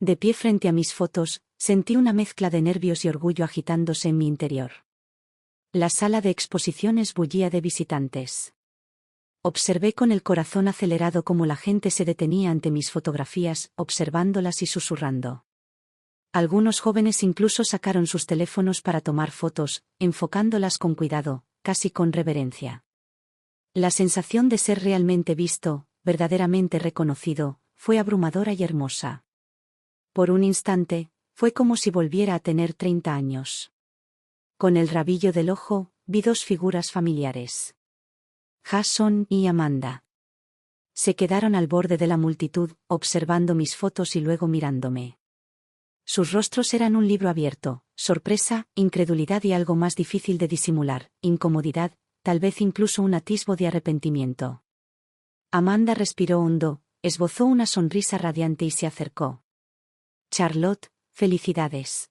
De pie frente a mis fotos, sentí una mezcla de nervios y orgullo agitándose en mi interior. La sala de exposiciones bullía de visitantes. Observé con el corazón acelerado cómo la gente se detenía ante mis fotografías, observándolas y susurrando. Algunos jóvenes incluso sacaron sus teléfonos para tomar fotos, enfocándolas con cuidado, casi con reverencia. La sensación de ser realmente visto, verdaderamente reconocido, fue abrumadora y hermosa. Por un instante, fue como si volviera a tener 30 años. Con el rabillo del ojo, vi 2 figuras familiares. Jason y Amanda. Se quedaron al borde de la multitud, observando mis fotos y luego mirándome. Sus rostros eran un libro abierto, sorpresa, incredulidad y algo más difícil de disimular, incomodidad, tal vez incluso un atisbo de arrepentimiento. Amanda respiró hondo, esbozó una sonrisa radiante y se acercó. Charlotte, felicidades.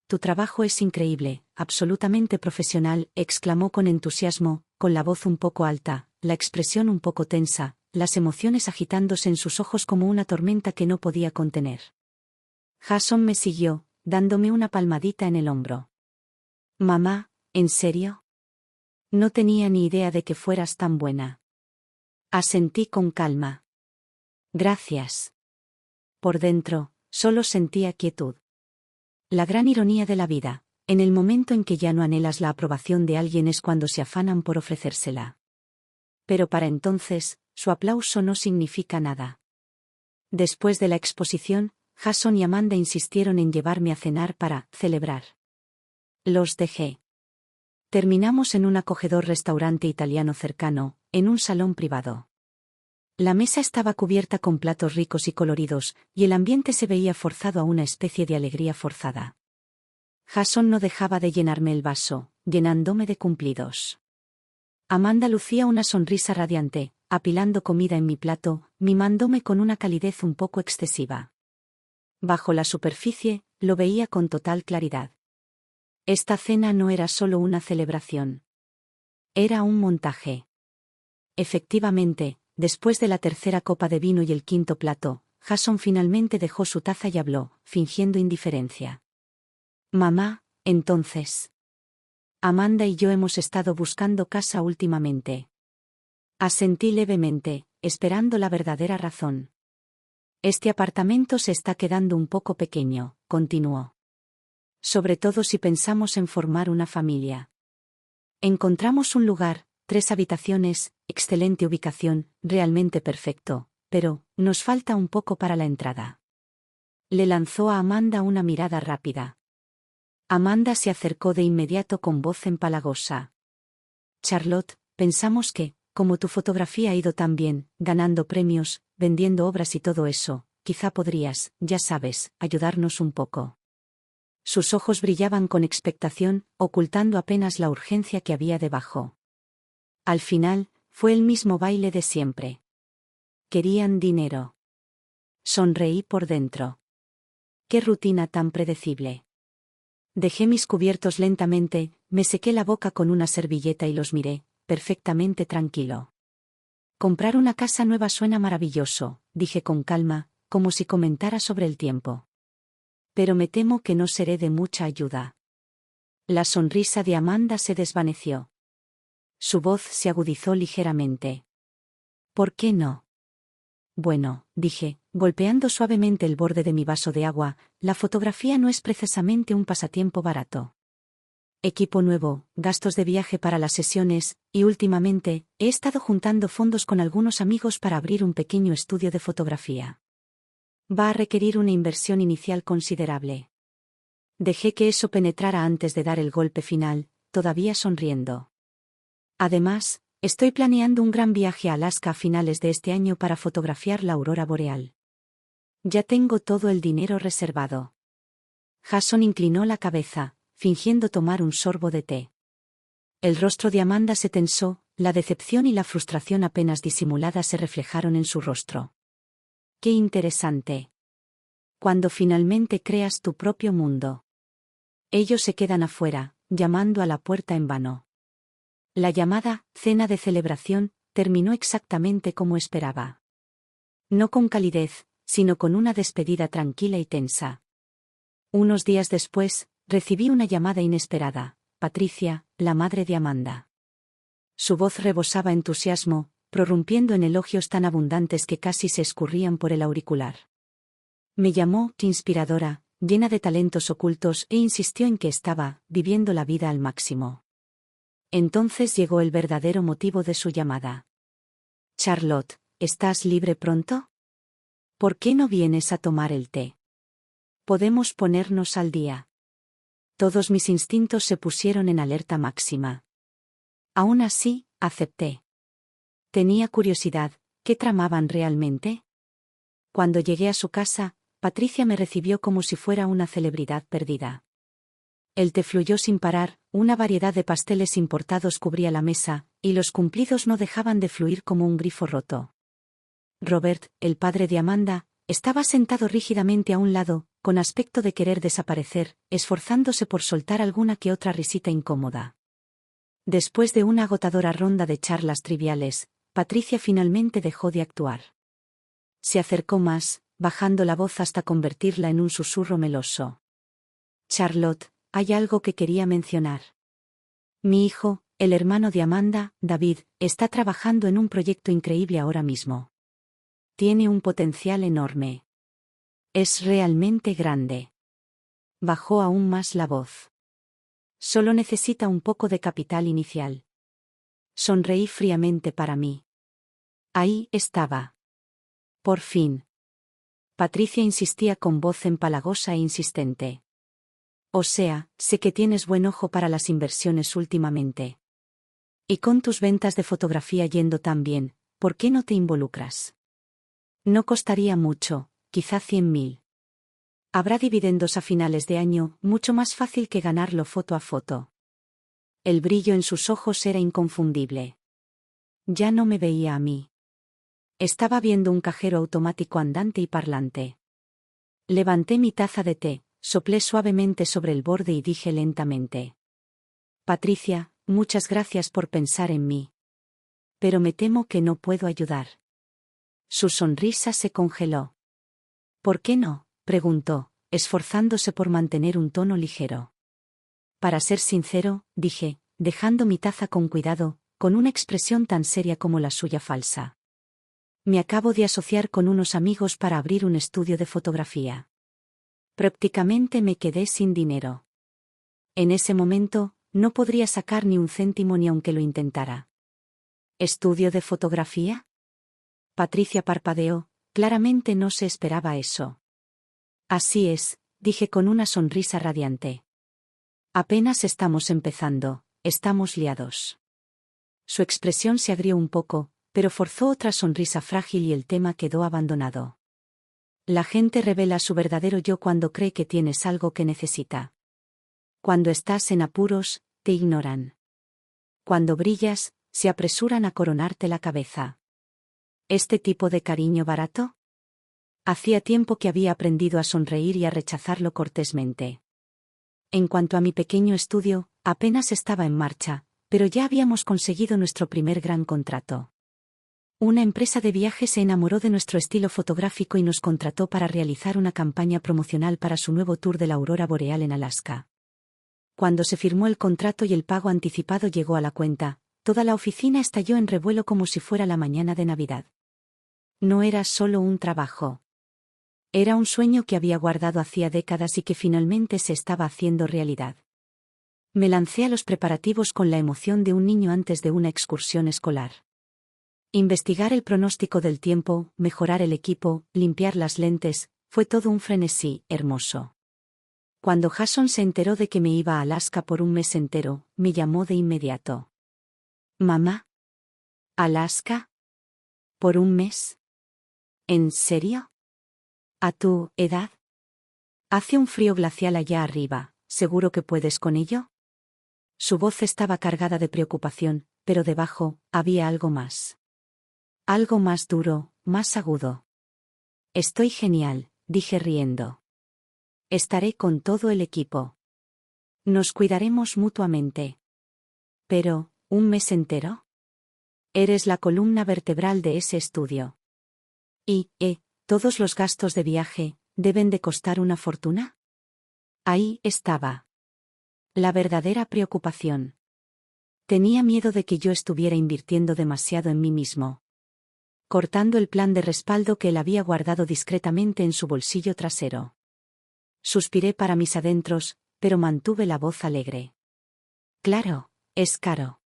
Tu trabajo es increíble, absolutamente profesional, exclamó con entusiasmo, con la voz un poco alta, la expresión un poco tensa, las emociones agitándose en sus ojos como una tormenta que no podía contener. Jason me siguió, dándome una palmadita en el hombro. Mamá, ¿en serio? No tenía ni idea de que fueras tan buena. Asentí con calma. Gracias. Por dentro, solo sentía quietud. La gran ironía de la vida, en el momento en que ya no anhelas la aprobación de alguien es cuando se afanan por ofrecérsela. Pero para entonces, su aplauso no significa nada. Después de la exposición, Jason y Amanda insistieron en llevarme a cenar para celebrar. Los dejé. Terminamos en un acogedor restaurante italiano cercano, en un salón privado. La mesa estaba cubierta con platos ricos y coloridos, y el ambiente se veía forzado a una especie de alegría forzada. Jason no dejaba de llenarme el vaso, llenándome de cumplidos. Amanda lucía una sonrisa radiante, apilando comida en mi plato, mimándome con una calidez un poco excesiva. Bajo la superficie, lo veía con total claridad. Esta cena no era solo una celebración. Era un montaje. Efectivamente, después de la tercera copa de vino y el quinto plato, Jason finalmente dejó su taza y habló, fingiendo indiferencia. Mamá, entonces. Amanda y yo hemos estado buscando casa últimamente. Asentí levemente, esperando la verdadera razón. Este apartamento se está quedando un poco pequeño, continuó. Sobre todo si pensamos en formar una familia. Encontramos un lugar, 3 habitaciones, excelente ubicación, realmente perfecto, pero nos falta un poco para la entrada. Le lanzó a Amanda una mirada rápida. Amanda se acercó de inmediato con voz empalagosa. Charlotte, pensamos que, como tu fotografía ha ido tan bien, ganando premios, vendiendo obras y todo eso, quizá podrías, ya sabes, ayudarnos un poco. Sus ojos brillaban con expectación, ocultando apenas la urgencia que había debajo. Al final, fue el mismo baile de siempre. Querían dinero. Sonreí por dentro. Qué rutina tan predecible. Dejé mis cubiertos lentamente, me sequé la boca con una servilleta y los miré, perfectamente tranquilo. Comprar una casa nueva suena maravilloso, dije con calma, como si comentara sobre el tiempo. Pero me temo que no seré de mucha ayuda. La sonrisa de Amanda se desvaneció. Su voz se agudizó ligeramente. ¿Por qué no? Bueno, dije, golpeando suavemente el borde de mi vaso de agua, la fotografía no es precisamente un pasatiempo barato. Equipo nuevo, gastos de viaje para las sesiones, y últimamente, he estado juntando fondos con algunos amigos para abrir un pequeño estudio de fotografía. Va a requerir una inversión inicial considerable. Dejé que eso penetrara antes de dar el golpe final, todavía sonriendo. Además, estoy planeando un gran viaje a Alaska a finales de este año para fotografiar la aurora boreal. Ya tengo todo el dinero reservado. Jason inclinó la cabeza, fingiendo tomar un sorbo de té. El rostro de Amanda se tensó, la decepción y la frustración apenas disimuladas se reflejaron en su rostro. ¡Qué interesante! Cuando finalmente creas tu propio mundo. Ellos se quedan afuera, llamando a la puerta en vano. La llamada cena de celebración terminó exactamente como esperaba. No con calidez, sino con una despedida tranquila y tensa. Unos días después, recibí una llamada inesperada, Patricia, la madre de Amanda. Su voz rebosaba entusiasmo, prorrumpiendo en elogios tan abundantes que casi se escurrían por el auricular. Me llamó inspiradora, llena de talentos ocultos e insistió en que estaba viviendo la vida al máximo. Entonces llegó el verdadero motivo de su llamada. Charlotte, ¿estás libre pronto? ¿Por qué no vienes a tomar el té? Podemos ponernos al día. Todos mis instintos se pusieron en alerta máxima. Aún así, acepté. Tenía curiosidad, ¿qué tramaban realmente? Cuando llegué a su casa, Patricia me recibió como si fuera una celebridad perdida. El té fluyó sin parar, una variedad de pasteles importados cubría la mesa, y los cumplidos no dejaban de fluir como un grifo roto. Robert, el padre de Amanda, estaba sentado rígidamente a un lado, con aspecto de querer desaparecer, esforzándose por soltar alguna que otra risita incómoda. Después de una agotadora ronda de charlas triviales, Patricia finalmente dejó de actuar. Se acercó más, bajando la voz hasta convertirla en un susurro meloso. Charlotte, hay algo que quería mencionar. Mi hijo, el hermano de Amanda, David, está trabajando en un proyecto increíble ahora mismo. Tiene un potencial enorme. Es realmente grande. Bajó aún más la voz. Solo necesita un poco de capital inicial. Sonreí fríamente para mí. Ahí estaba. Por fin. Patricia insistía con voz empalagosa e insistente. O sea, sé que tienes buen ojo para las inversiones últimamente. Y con tus ventas de fotografía yendo tan bien, ¿por qué no te involucras? No costaría mucho, quizá 100.000. Habrá dividendos a finales de año, mucho más fácil que ganarlo foto a foto. El brillo en sus ojos era inconfundible. Ya no me veía a mí. Estaba viendo un cajero automático andante y parlante. Levanté mi taza de té, soplé suavemente sobre el borde y dije lentamente. Patricia, muchas gracias por pensar en mí. Pero me temo que no puedo ayudar. Su sonrisa se congeló. ¿Por qué no?, preguntó, esforzándose por mantener un tono ligero. Para ser sincero, dije, dejando mi taza con cuidado, con una expresión tan seria como la suya falsa. Me acabo de asociar con unos amigos para abrir un estudio de fotografía. Prácticamente me quedé sin dinero. En ese momento, no podría sacar ni un céntimo ni aunque lo intentara. ¿Estudio de fotografía? Patricia parpadeó, claramente no se esperaba eso. Así es, dije con una sonrisa radiante. Apenas estamos empezando, estamos liados. Su expresión se agrió un poco, pero forzó otra sonrisa frágil y el tema quedó abandonado. La gente revela su verdadero yo cuando cree que tienes algo que necesita. Cuando estás en apuros, te ignoran. Cuando brillas, se apresuran a coronarte la cabeza. ¿Este tipo de cariño barato? Hacía tiempo que había aprendido a sonreír y a rechazarlo cortésmente. En cuanto a mi pequeño estudio, apenas estaba en marcha, pero ya habíamos conseguido nuestro primer gran contrato. Una empresa de viajes se enamoró de nuestro estilo fotográfico y nos contrató para realizar una campaña promocional para su nuevo tour de la aurora boreal en Alaska. Cuando se firmó el contrato y el pago anticipado llegó a la cuenta, toda la oficina estalló en revuelo como si fuera la mañana de Navidad. No era solo un trabajo. Era un sueño que había guardado hacía décadas y que finalmente se estaba haciendo realidad. Me lancé a los preparativos con la emoción de un niño antes de una excursión escolar. Investigar el pronóstico del tiempo, mejorar el equipo, limpiar las lentes, fue todo un frenesí hermoso. Cuando Jason se enteró de que me iba a Alaska por un mes entero, me llamó de inmediato. «Mamá. ¿Alaska? ¿Por un mes? ¿En serio? ¿A tu edad? Hace un frío glacial allá arriba, ¿seguro que puedes con ello?» Su voz estaba cargada de preocupación, pero debajo, había algo más. Algo más duro, más agudo. «Estoy genial», dije riendo. «Estaré con todo el equipo. Nos cuidaremos mutuamente». «Pero, ¿un mes entero? Eres la columna vertebral de ese estudio. Y, todos los gastos de viaje, ¿deben de costar una fortuna?» Ahí estaba. La verdadera preocupación. Tenía miedo de que yo estuviera invirtiendo demasiado en mí mismo. Cortando el plan de respaldo que él había guardado discretamente en su bolsillo trasero. Suspiré para mis adentros, pero mantuve la voz alegre. «Claro, es caro.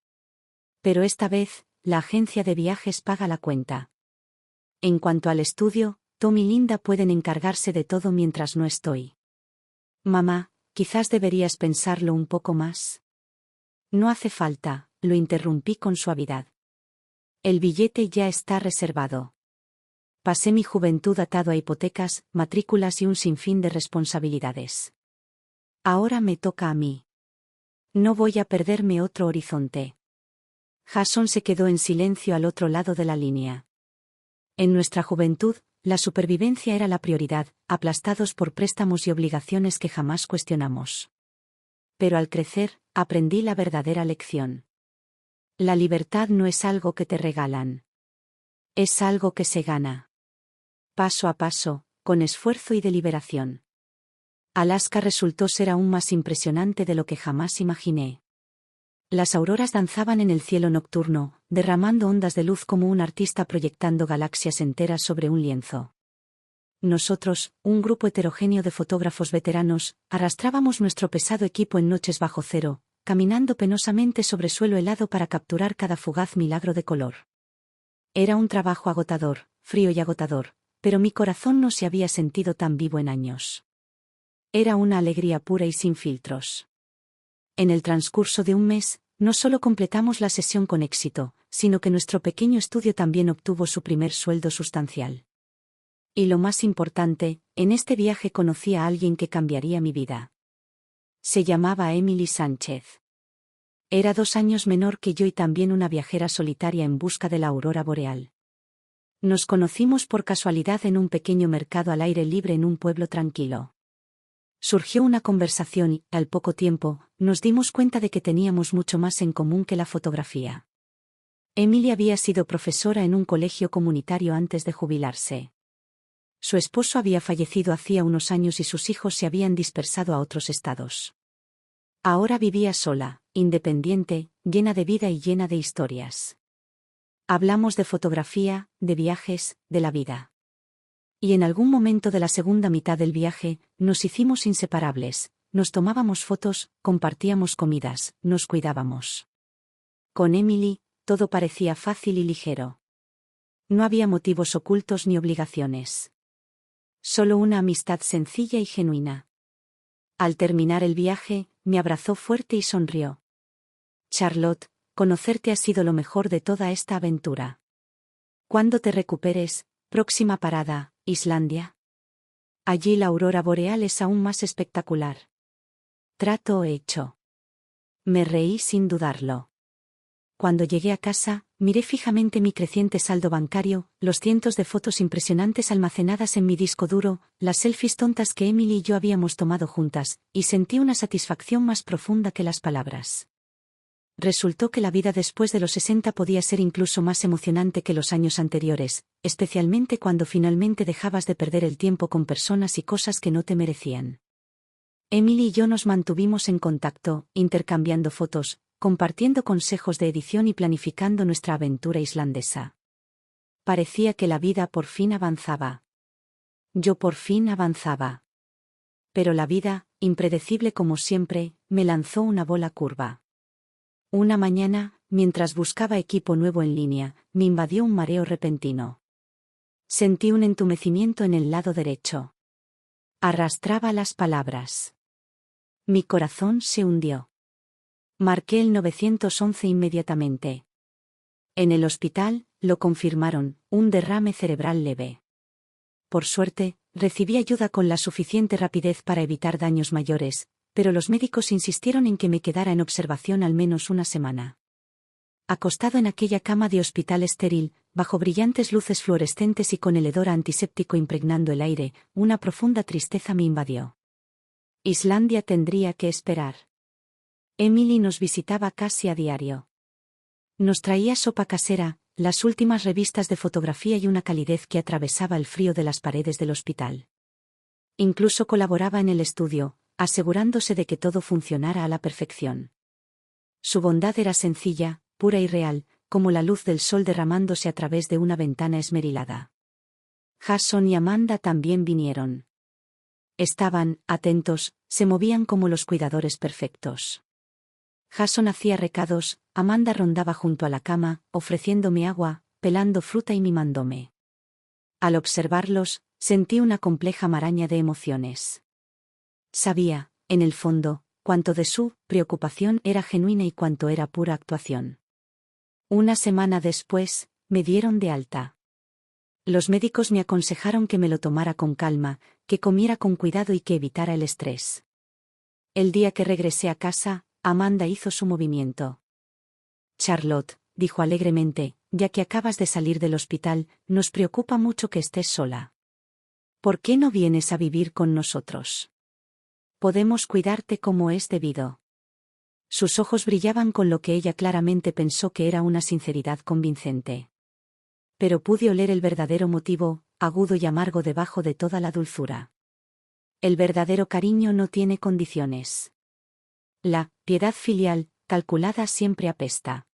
Pero esta vez, la agencia de viajes paga la cuenta. En cuanto al estudio, Tom y Linda pueden encargarse de todo mientras no estoy». «Mamá, quizás deberías pensarlo un poco más». «No hace falta», lo interrumpí con suavidad. «El billete ya está reservado. Pasé mi juventud atado a hipotecas, matrículas y un sinfín de responsabilidades. Ahora me toca a mí. No voy a perderme otro horizonte». Jason se quedó en silencio al otro lado de la línea. En nuestra juventud, la supervivencia era la prioridad, aplastados por préstamos y obligaciones que jamás cuestionamos. Pero al crecer, aprendí la verdadera lección. La libertad no es algo que te regalan. Es algo que se gana. Paso a paso, con esfuerzo y deliberación. Alaska resultó ser aún más impresionante de lo que jamás imaginé. Las auroras danzaban en el cielo nocturno, derramando ondas de luz como un artista proyectando galaxias enteras sobre un lienzo. Nosotros, un grupo heterogéneo de fotógrafos veteranos, arrastrábamos nuestro pesado equipo en noches bajo cero, caminando penosamente sobre suelo helado para capturar cada fugaz milagro de color. Era un trabajo agotador, frío y agotador, pero mi corazón no se había sentido tan vivo en años. Era una alegría pura y sin filtros. En el transcurso de un mes, no solo completamos la sesión con éxito, sino que nuestro pequeño estudio también obtuvo su primer sueldo sustancial. Y lo más importante, en este viaje conocí a alguien que cambiaría mi vida. Se llamaba Emily Sánchez. Era 2 años menor que yo y también una viajera solitaria en busca de la aurora boreal. Nos conocimos por casualidad en un pequeño mercado al aire libre en un pueblo tranquilo. Surgió una conversación y, al poco tiempo, nos dimos cuenta de que teníamos mucho más en común que la fotografía. Emily había sido profesora en un colegio comunitario antes de jubilarse. Su esposo había fallecido hacía unos años y sus hijos se habían dispersado a otros estados. Ahora vivía sola, independiente, llena de vida y llena de historias. Hablamos de fotografía, de viajes, de la vida. Y en algún momento de la segunda mitad del viaje, nos hicimos inseparables, nos tomábamos fotos, compartíamos comidas, nos cuidábamos. Con Emily, todo parecía fácil y ligero. No había motivos ocultos ni obligaciones. Solo una amistad sencilla y genuina. Al terminar el viaje, me abrazó fuerte y sonrió. «Charlotte, conocerte ha sido lo mejor de toda esta aventura. Cuando te recuperes, próxima parada, Islandia. Allí la aurora boreal es aún más espectacular». Trato hecho. Me reí sin dudarlo. Cuando llegué a casa, miré fijamente mi creciente saldo bancario, los cientos de fotos impresionantes almacenadas en mi disco duro, las selfies tontas que Emily y yo habíamos tomado juntas, y sentí una satisfacción más profunda que las palabras. Resultó que la vida después de los 60 podía ser incluso más emocionante que los años anteriores, especialmente cuando finalmente dejabas de perder el tiempo con personas y cosas que no te merecían. Emily y yo nos mantuvimos en contacto, intercambiando fotos, compartiendo consejos de edición y planificando nuestra aventura islandesa. Parecía que la vida por fin avanzaba. Yo por fin avanzaba. Pero la vida, impredecible como siempre, me lanzó una bola curva. Una mañana, mientras buscaba equipo nuevo en línea, me invadió un mareo repentino. Sentí un entumecimiento en el lado derecho. Arrastraba las palabras. Mi corazón se hundió. Marqué el 911 inmediatamente. En el hospital, lo confirmaron, un derrame cerebral leve. Por suerte, recibí ayuda con la suficiente rapidez para evitar daños mayores, pero los médicos insistieron en que me quedara en observación al menos una semana. Acostado en aquella cama de hospital estéril, bajo brillantes luces fluorescentes y con el hedor antiséptico impregnando el aire, una profunda tristeza me invadió. Islandia tendría que esperar. Emily nos visitaba casi a diario. Nos traía sopa casera, las últimas revistas de fotografía y una calidez que atravesaba el frío de las paredes del hospital. Incluso colaboraba en el estudio, asegurándose de que todo funcionara a la perfección. Su bondad era sencilla, pura y real, como la luz del sol derramándose a través de una ventana esmerilada. Jason y Amanda también vinieron. Estaban, atentos, se movían como los cuidadores perfectos. Jason hacía recados, Amanda rondaba junto a la cama, ofreciéndome agua, pelando fruta y mimándome. Al observarlos, sentí una compleja maraña de emociones. Sabía, en el fondo, cuánto de su preocupación era genuina y cuánto era pura actuación. Una semana después, me dieron de alta. Los médicos me aconsejaron que me lo tomara con calma, que comiera con cuidado y que evitara el estrés. El día que regresé a casa, Amanda hizo su movimiento. Charlotte, dijo alegremente, ya que acabas de salir del hospital, nos preocupa mucho que estés sola. ¿Por qué no vienes a vivir con nosotros? Podemos cuidarte como es debido. Sus ojos brillaban con lo que ella claramente pensó que era una sinceridad convincente. Pero pude oler el verdadero motivo, agudo y amargo debajo de toda la dulzura. El verdadero cariño no tiene condiciones. La piedad filial, calculada siempre apesta.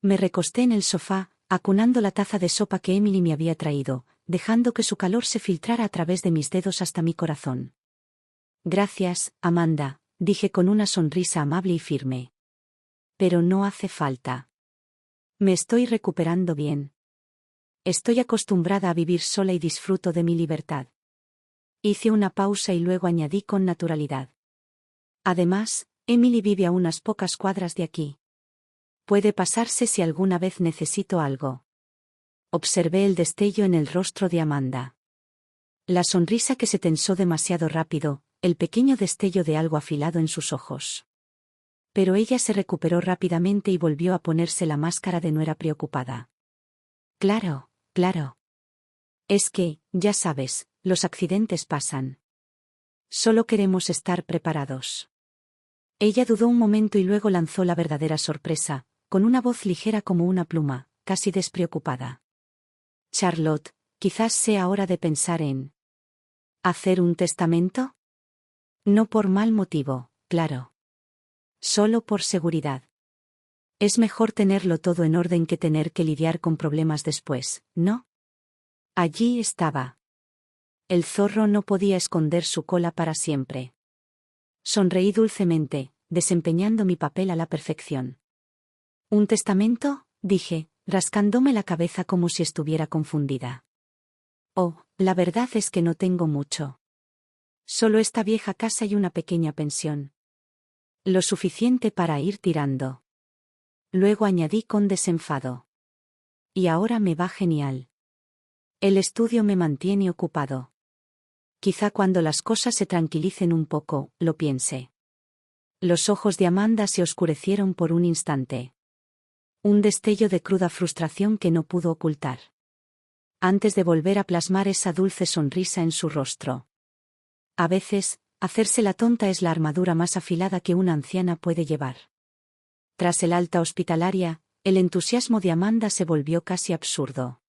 Me recosté en el sofá, acunando la taza de sopa que Emily me había traído, dejando que su calor se filtrara a través de mis dedos hasta mi corazón. Gracias, Amanda, dije con una sonrisa amable y firme. Pero no hace falta. Me estoy recuperando bien. Estoy acostumbrada a vivir sola y disfruto de mi libertad. Hice una pausa y luego añadí con naturalidad. Además, Emily vive a unas pocas cuadras de aquí. Puede pasarse si alguna vez necesito algo. Observé el destello en el rostro de Amanda. La sonrisa que se tensó demasiado rápido, el pequeño destello de algo afilado en sus ojos. Pero ella se recuperó rápidamente y volvió a ponerse la máscara de nuera preocupada. Claro, claro. Es que, ya sabes, los accidentes pasan. Solo queremos estar preparados. Ella dudó un momento y luego lanzó la verdadera sorpresa, con una voz ligera como una pluma, casi despreocupada. Charlotte, quizás sea hora de pensar en... ¿hacer un testamento? No por mal motivo, claro. Solo por seguridad. Es mejor tenerlo todo en orden que tener que lidiar con problemas después, ¿no? Allí estaba. El zorro no podía esconder su cola para siempre. Sonreí dulcemente, desempeñando mi papel a la perfección. ¿Un testamento?, dije, rascándome la cabeza como si estuviera confundida. Oh, la verdad es que no tengo mucho. Solo esta vieja casa y una pequeña pensión. Lo suficiente para ir tirando. Luego añadí con desenfado. Y ahora me va genial. El estudio me mantiene ocupado. Quizá cuando las cosas se tranquilicen un poco, lo piense. Los ojos de Amanda se oscurecieron por un instante. Un destello de cruda frustración que no pudo ocultar. Antes de volver a plasmar esa dulce sonrisa en su rostro. A veces, hacerse la tonta es la armadura más afilada que una anciana puede llevar. Tras el alta hospitalaria, el entusiasmo de Amanda se volvió casi absurdo.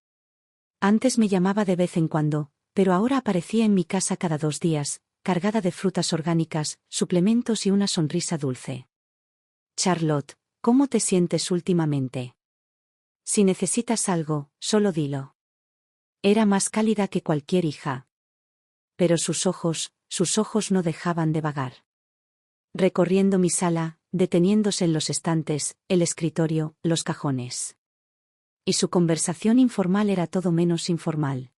Antes me llamaba de vez en cuando, pero ahora aparecía en mi casa cada 2 días, cargada de frutas orgánicas, suplementos y una sonrisa dulce. Charlotte, ¿cómo te sientes últimamente? Si necesitas algo, solo dilo. Era más cálida que cualquier hija. Pero sus ojos no dejaban de vagar. Recorriendo mi sala, deteniéndose en los estantes, el escritorio, los cajones. Y su conversación informal era todo menos informal.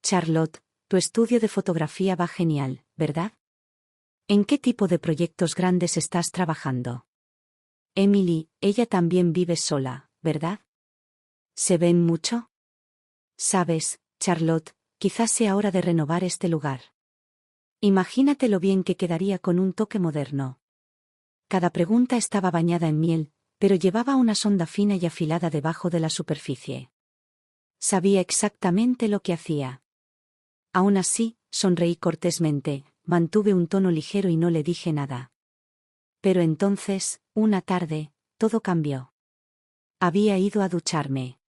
Charlotte, tu estudio de fotografía va genial, ¿verdad? ¿En qué tipo de proyectos grandes estás trabajando? Emily, ella también vive sola, ¿verdad? ¿Se ven mucho? Sabes, Charlotte, quizás sea hora de renovar este lugar. Imagínate lo bien que quedaría con un toque moderno. Cada pregunta estaba bañada en miel, pero llevaba una sonda fina y afilada debajo de la superficie. Sabía exactamente lo que hacía. Aún así, sonreí cortésmente, mantuve un tono ligero y no le dije nada. Pero entonces, una tarde, todo cambió. Había ido a ducharme.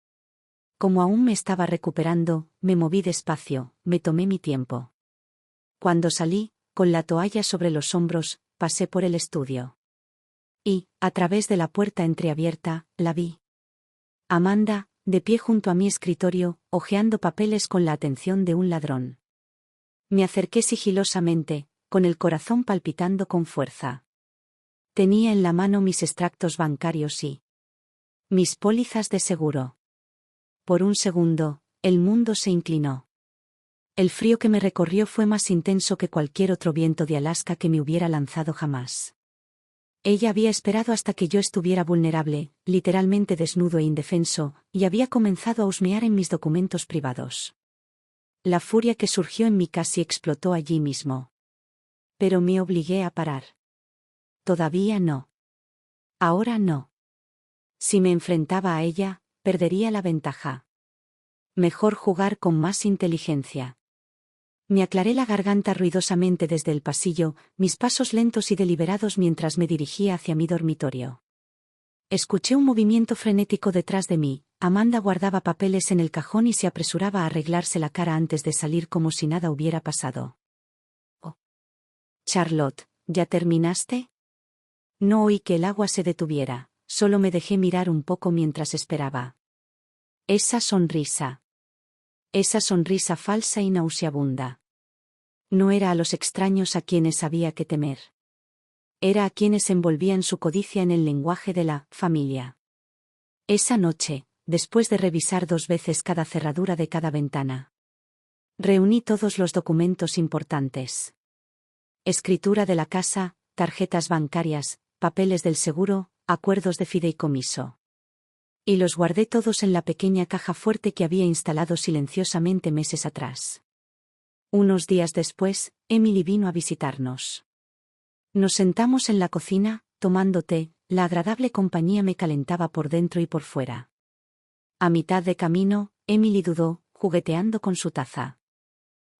Como aún me estaba recuperando, me moví despacio, me tomé mi tiempo. Cuando salí, con la toalla sobre los hombros, pasé por el estudio. Y, a través de la puerta entreabierta, la vi. Amanda, de pie junto a mi escritorio, hojeando papeles con la atención de un ladrón. Me acerqué sigilosamente, con el corazón palpitando con fuerza. Tenía en la mano mis extractos bancarios y mis pólizas de seguro. Por un segundo, el mundo se inclinó. El frío que me recorrió fue más intenso que cualquier otro viento de Alaska que me hubiera lanzado jamás. Ella había esperado hasta que yo estuviera vulnerable, literalmente desnudo e indefenso, y había comenzado a husmear en mis documentos privados. La furia que surgió en mí casi explotó allí mismo. Pero me obligué a parar. Todavía no. Ahora no. Si me enfrentaba a ella, perdería la ventaja. Mejor jugar con más inteligencia. Me aclaré la garganta ruidosamente desde el pasillo, mis pasos lentos y deliberados mientras me dirigía hacia mi dormitorio. Escuché un movimiento frenético detrás de mí. Amanda guardaba papeles en el cajón y se apresuraba a arreglarse la cara antes de salir como si nada hubiera pasado. Oh. Charlotte, ¿ya terminaste? No oí que el agua se detuviera, solo me dejé mirar un poco mientras esperaba. Esa sonrisa falsa y nauseabunda. No era a los extraños a quienes había que temer. Era a quienes envolvían su codicia en el lenguaje de la familia. Esa noche, después de revisar 2 veces cada cerradura de cada ventana, reuní todos los documentos importantes. Escritura de la casa, tarjetas bancarias, papeles del seguro, acuerdos de fideicomiso. Y los guardé todos en la pequeña caja fuerte que había instalado silenciosamente meses atrás. Unos días después, Emily vino a visitarnos. Nos sentamos en la cocina, tomando té, la agradable compañía me calentaba por dentro y por fuera. A mitad de camino, Emily dudó, jugueteando con su taza.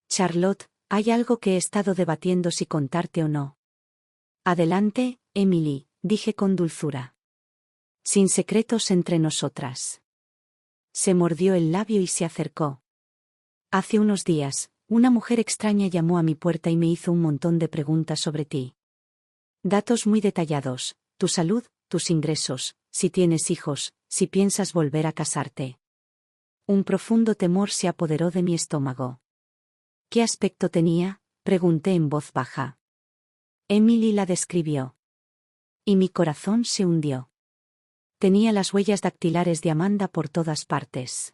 Charlotte, hay algo que he estado debatiendo si contarte o no. Adelante, Emily, dije con dulzura. Sin secretos entre nosotras. Se mordió el labio y se acercó. Hace unos días, una mujer extraña llamó a mi puerta y me hizo un montón de preguntas sobre ti. Datos muy detallados, tu salud, tus ingresos, si tienes hijos, si piensas volver a casarte. Un profundo temor se apoderó de mi estómago. ¿Qué aspecto tenía?, pregunté en voz baja. Emily la describió. Y mi corazón se hundió. Tenía las huellas dactilares de Amanda por todas partes.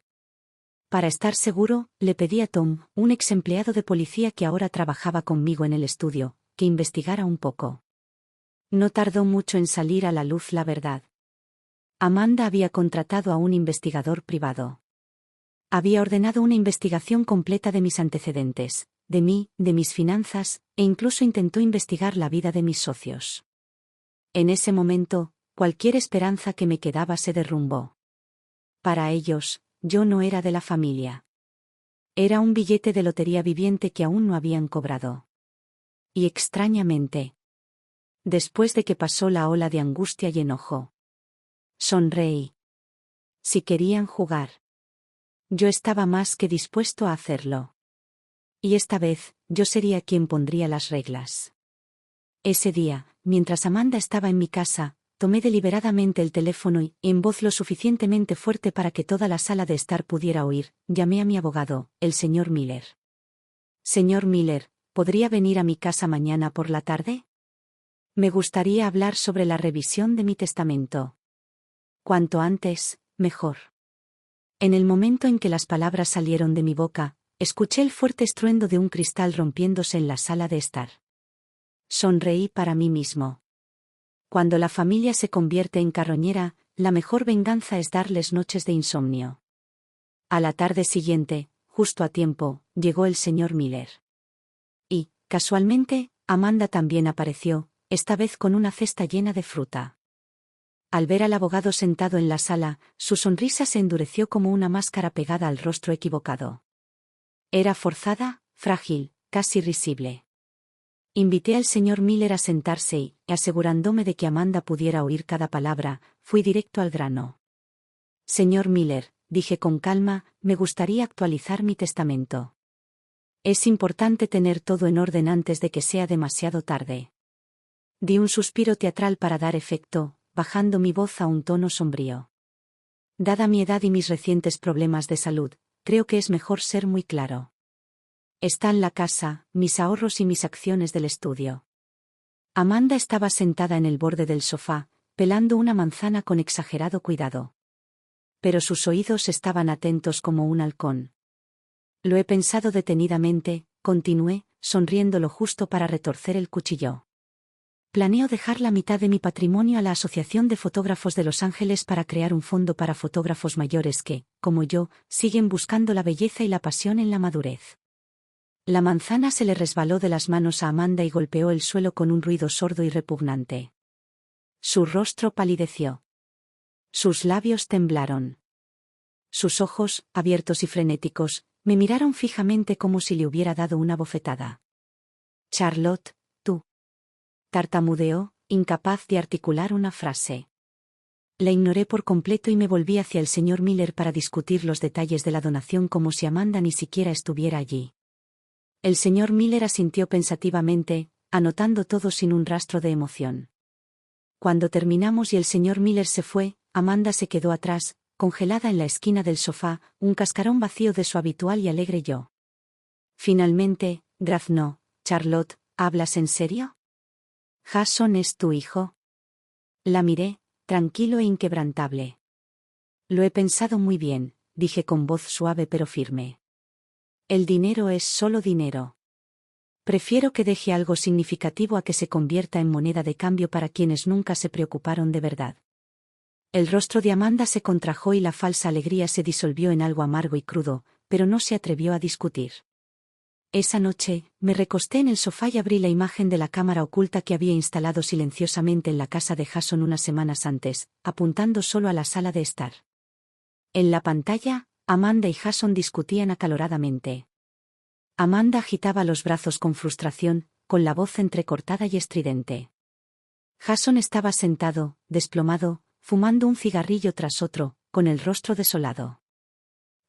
Para estar seguro, le pedí a Tom, un ex empleado de policía que ahora trabajaba conmigo en el estudio, que investigara un poco. No tardó mucho en salir a la luz la verdad. Amanda había contratado a un investigador privado. Había ordenado una investigación completa de mis antecedentes, de mí, de mis finanzas, e incluso intentó investigar la vida de mis socios. En ese momento, Cualquier esperanza que me quedaba se derrumbó. Para ellos, yo no era de la familia. Era un billete de lotería viviente que aún no habían cobrado. Y extrañamente, después de que pasó la ola de angustia y enojo, sonreí. Si querían jugar, yo estaba más que dispuesto a hacerlo. Y esta vez, yo sería quien pondría las reglas. Ese día, mientras Amanda estaba en mi casa, tomé deliberadamente el teléfono y, en voz lo suficientemente fuerte para que toda la sala de estar pudiera oír, llamé a mi abogado, el señor Miller. Señor Miller, ¿podría venir a mi casa mañana por la tarde? Me gustaría hablar sobre la revisión de mi testamento. Cuanto antes, mejor. En el momento en que las palabras salieron de mi boca, escuché el fuerte estruendo de un cristal rompiéndose en la sala de estar. Sonreí para mí mismo. Cuando la familia se convierte en carroñera, la mejor venganza es darles noches de insomnio. A la tarde siguiente, justo a tiempo, llegó el señor Miller. Y, casualmente, Amanda también apareció, esta vez con una cesta llena de fruta. Al ver al abogado sentado en la sala, su sonrisa se endureció como una máscara pegada al rostro equivocado. Era forzada, frágil, casi risible. Invité al señor Miller a sentarse y, asegurándome de que Amanda pudiera oír cada palabra, fui directo al grano. Señor Miller, dije con calma, me gustaría actualizar mi testamento. Es importante tener todo en orden antes de que sea demasiado tarde. Di un suspiro teatral para dar efecto, bajando mi voz a un tono sombrío. Dada mi edad y mis recientes problemas de salud, creo que es mejor ser muy claro. Están la casa, mis ahorros y mis acciones del estudio. Amanda estaba sentada en el borde del sofá, pelando una manzana con exagerado cuidado. Pero sus oídos estaban atentos como un halcón. Lo he pensado detenidamente, continué, sonriendo lo justo para retorcer el cuchillo. Planeo dejar la mitad de mi patrimonio a la Asociación de Fotógrafos de Los Ángeles para crear un fondo para fotógrafos mayores que, como yo, siguen buscando la belleza y la pasión en la madurez. La manzana se le resbaló de las manos a Amanda y golpeó el suelo con un ruido sordo y repugnante. Su rostro palideció. Sus labios temblaron. Sus ojos, abiertos y frenéticos, me miraron fijamente como si le hubiera dado una bofetada. Charlotte, tú. Tartamudeó, incapaz de articular una frase. La ignoré por completo y me volví hacia el señor Miller para discutir los detalles de la donación como si Amanda ni siquiera estuviera allí. El señor Miller asintió pensativamente, anotando todo sin un rastro de emoción. Cuando terminamos y el señor Miller se fue, Amanda se quedó atrás, congelada en la esquina del sofá, un cascarón vacío de su habitual y alegre yo. Finalmente, graznó, Charlotte, ¿hablas en serio? ¿Jason es tu hijo? La miré, tranquilo e inquebrantable. Lo he pensado muy bien, dije con voz suave pero firme. El dinero es solo dinero. Prefiero que deje algo significativo a que se convierta en moneda de cambio para quienes nunca se preocuparon de verdad. El rostro de Amanda se contrajo y la falsa alegría se disolvió en algo amargo y crudo, pero no se atrevió a discutir. Esa noche, me recosté en el sofá y abrí la imagen de la cámara oculta que había instalado silenciosamente en la casa de Jason unas semanas antes, apuntando solo a la sala de estar. En la pantalla, Amanda y Jason discutían acaloradamente. Amanda agitaba los brazos con frustración, con la voz entrecortada y estridente. Jason estaba sentado, desplomado, fumando un cigarrillo tras otro, con el rostro desolado.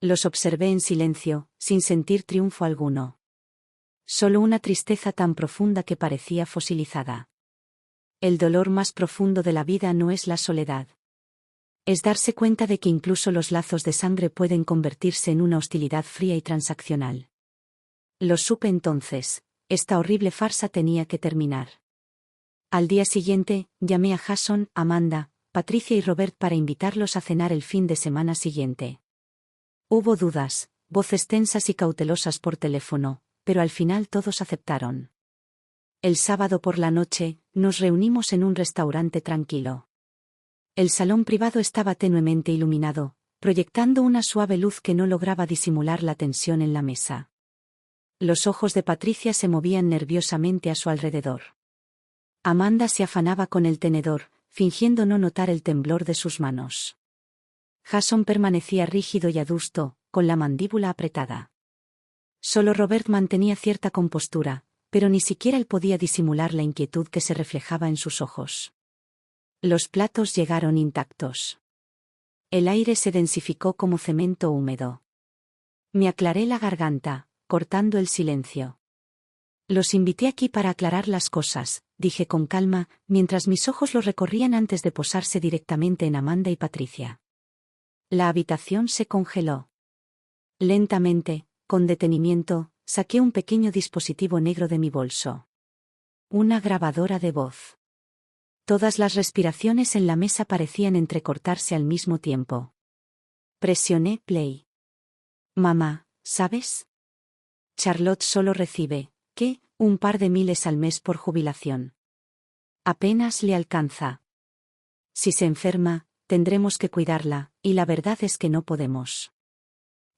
Los observé en silencio, sin sentir triunfo alguno. Solo una tristeza tan profunda que parecía fosilizada. El dolor más profundo de la vida no es la soledad. Es darse cuenta de que incluso los lazos de sangre pueden convertirse en una hostilidad fría y transaccional. Lo supe entonces, esta horrible farsa tenía que terminar. Al día siguiente, llamé a Jason, Amanda, Patricia y Robert para invitarlos a cenar el fin de semana siguiente. Hubo dudas, voces tensas y cautelosas por teléfono, pero al final todos aceptaron. El sábado por la noche, nos reunimos en un restaurante tranquilo. El salón privado estaba tenuemente iluminado, proyectando una suave luz que no lograba disimular la tensión en la mesa. Los ojos de Patricia se movían nerviosamente a su alrededor. Amanda se afanaba con el tenedor, fingiendo no notar el temblor de sus manos. Jason permanecía rígido y adusto, con la mandíbula apretada. Solo Robert mantenía cierta compostura, pero ni siquiera él podía disimular la inquietud que se reflejaba en sus ojos. Los platos llegaron intactos. El aire se densificó como cemento húmedo. Me aclaré la garganta, cortando el silencio. Los invité aquí para aclarar las cosas, dije con calma, mientras mis ojos los recorrían antes de posarse directamente en Amanda y Patricia. La habitación se congeló. Lentamente, con detenimiento, saqué un pequeño dispositivo negro de mi bolso. Una grabadora de voz. Todas las respiraciones en la mesa parecían entrecortarse al mismo tiempo. Presioné play. Mamá, ¿sabes? Charlotte solo recibe, ¿qué? Un par de miles al mes por jubilación. Apenas le alcanza. Si se enferma, tendremos que cuidarla, y la verdad es que no podemos.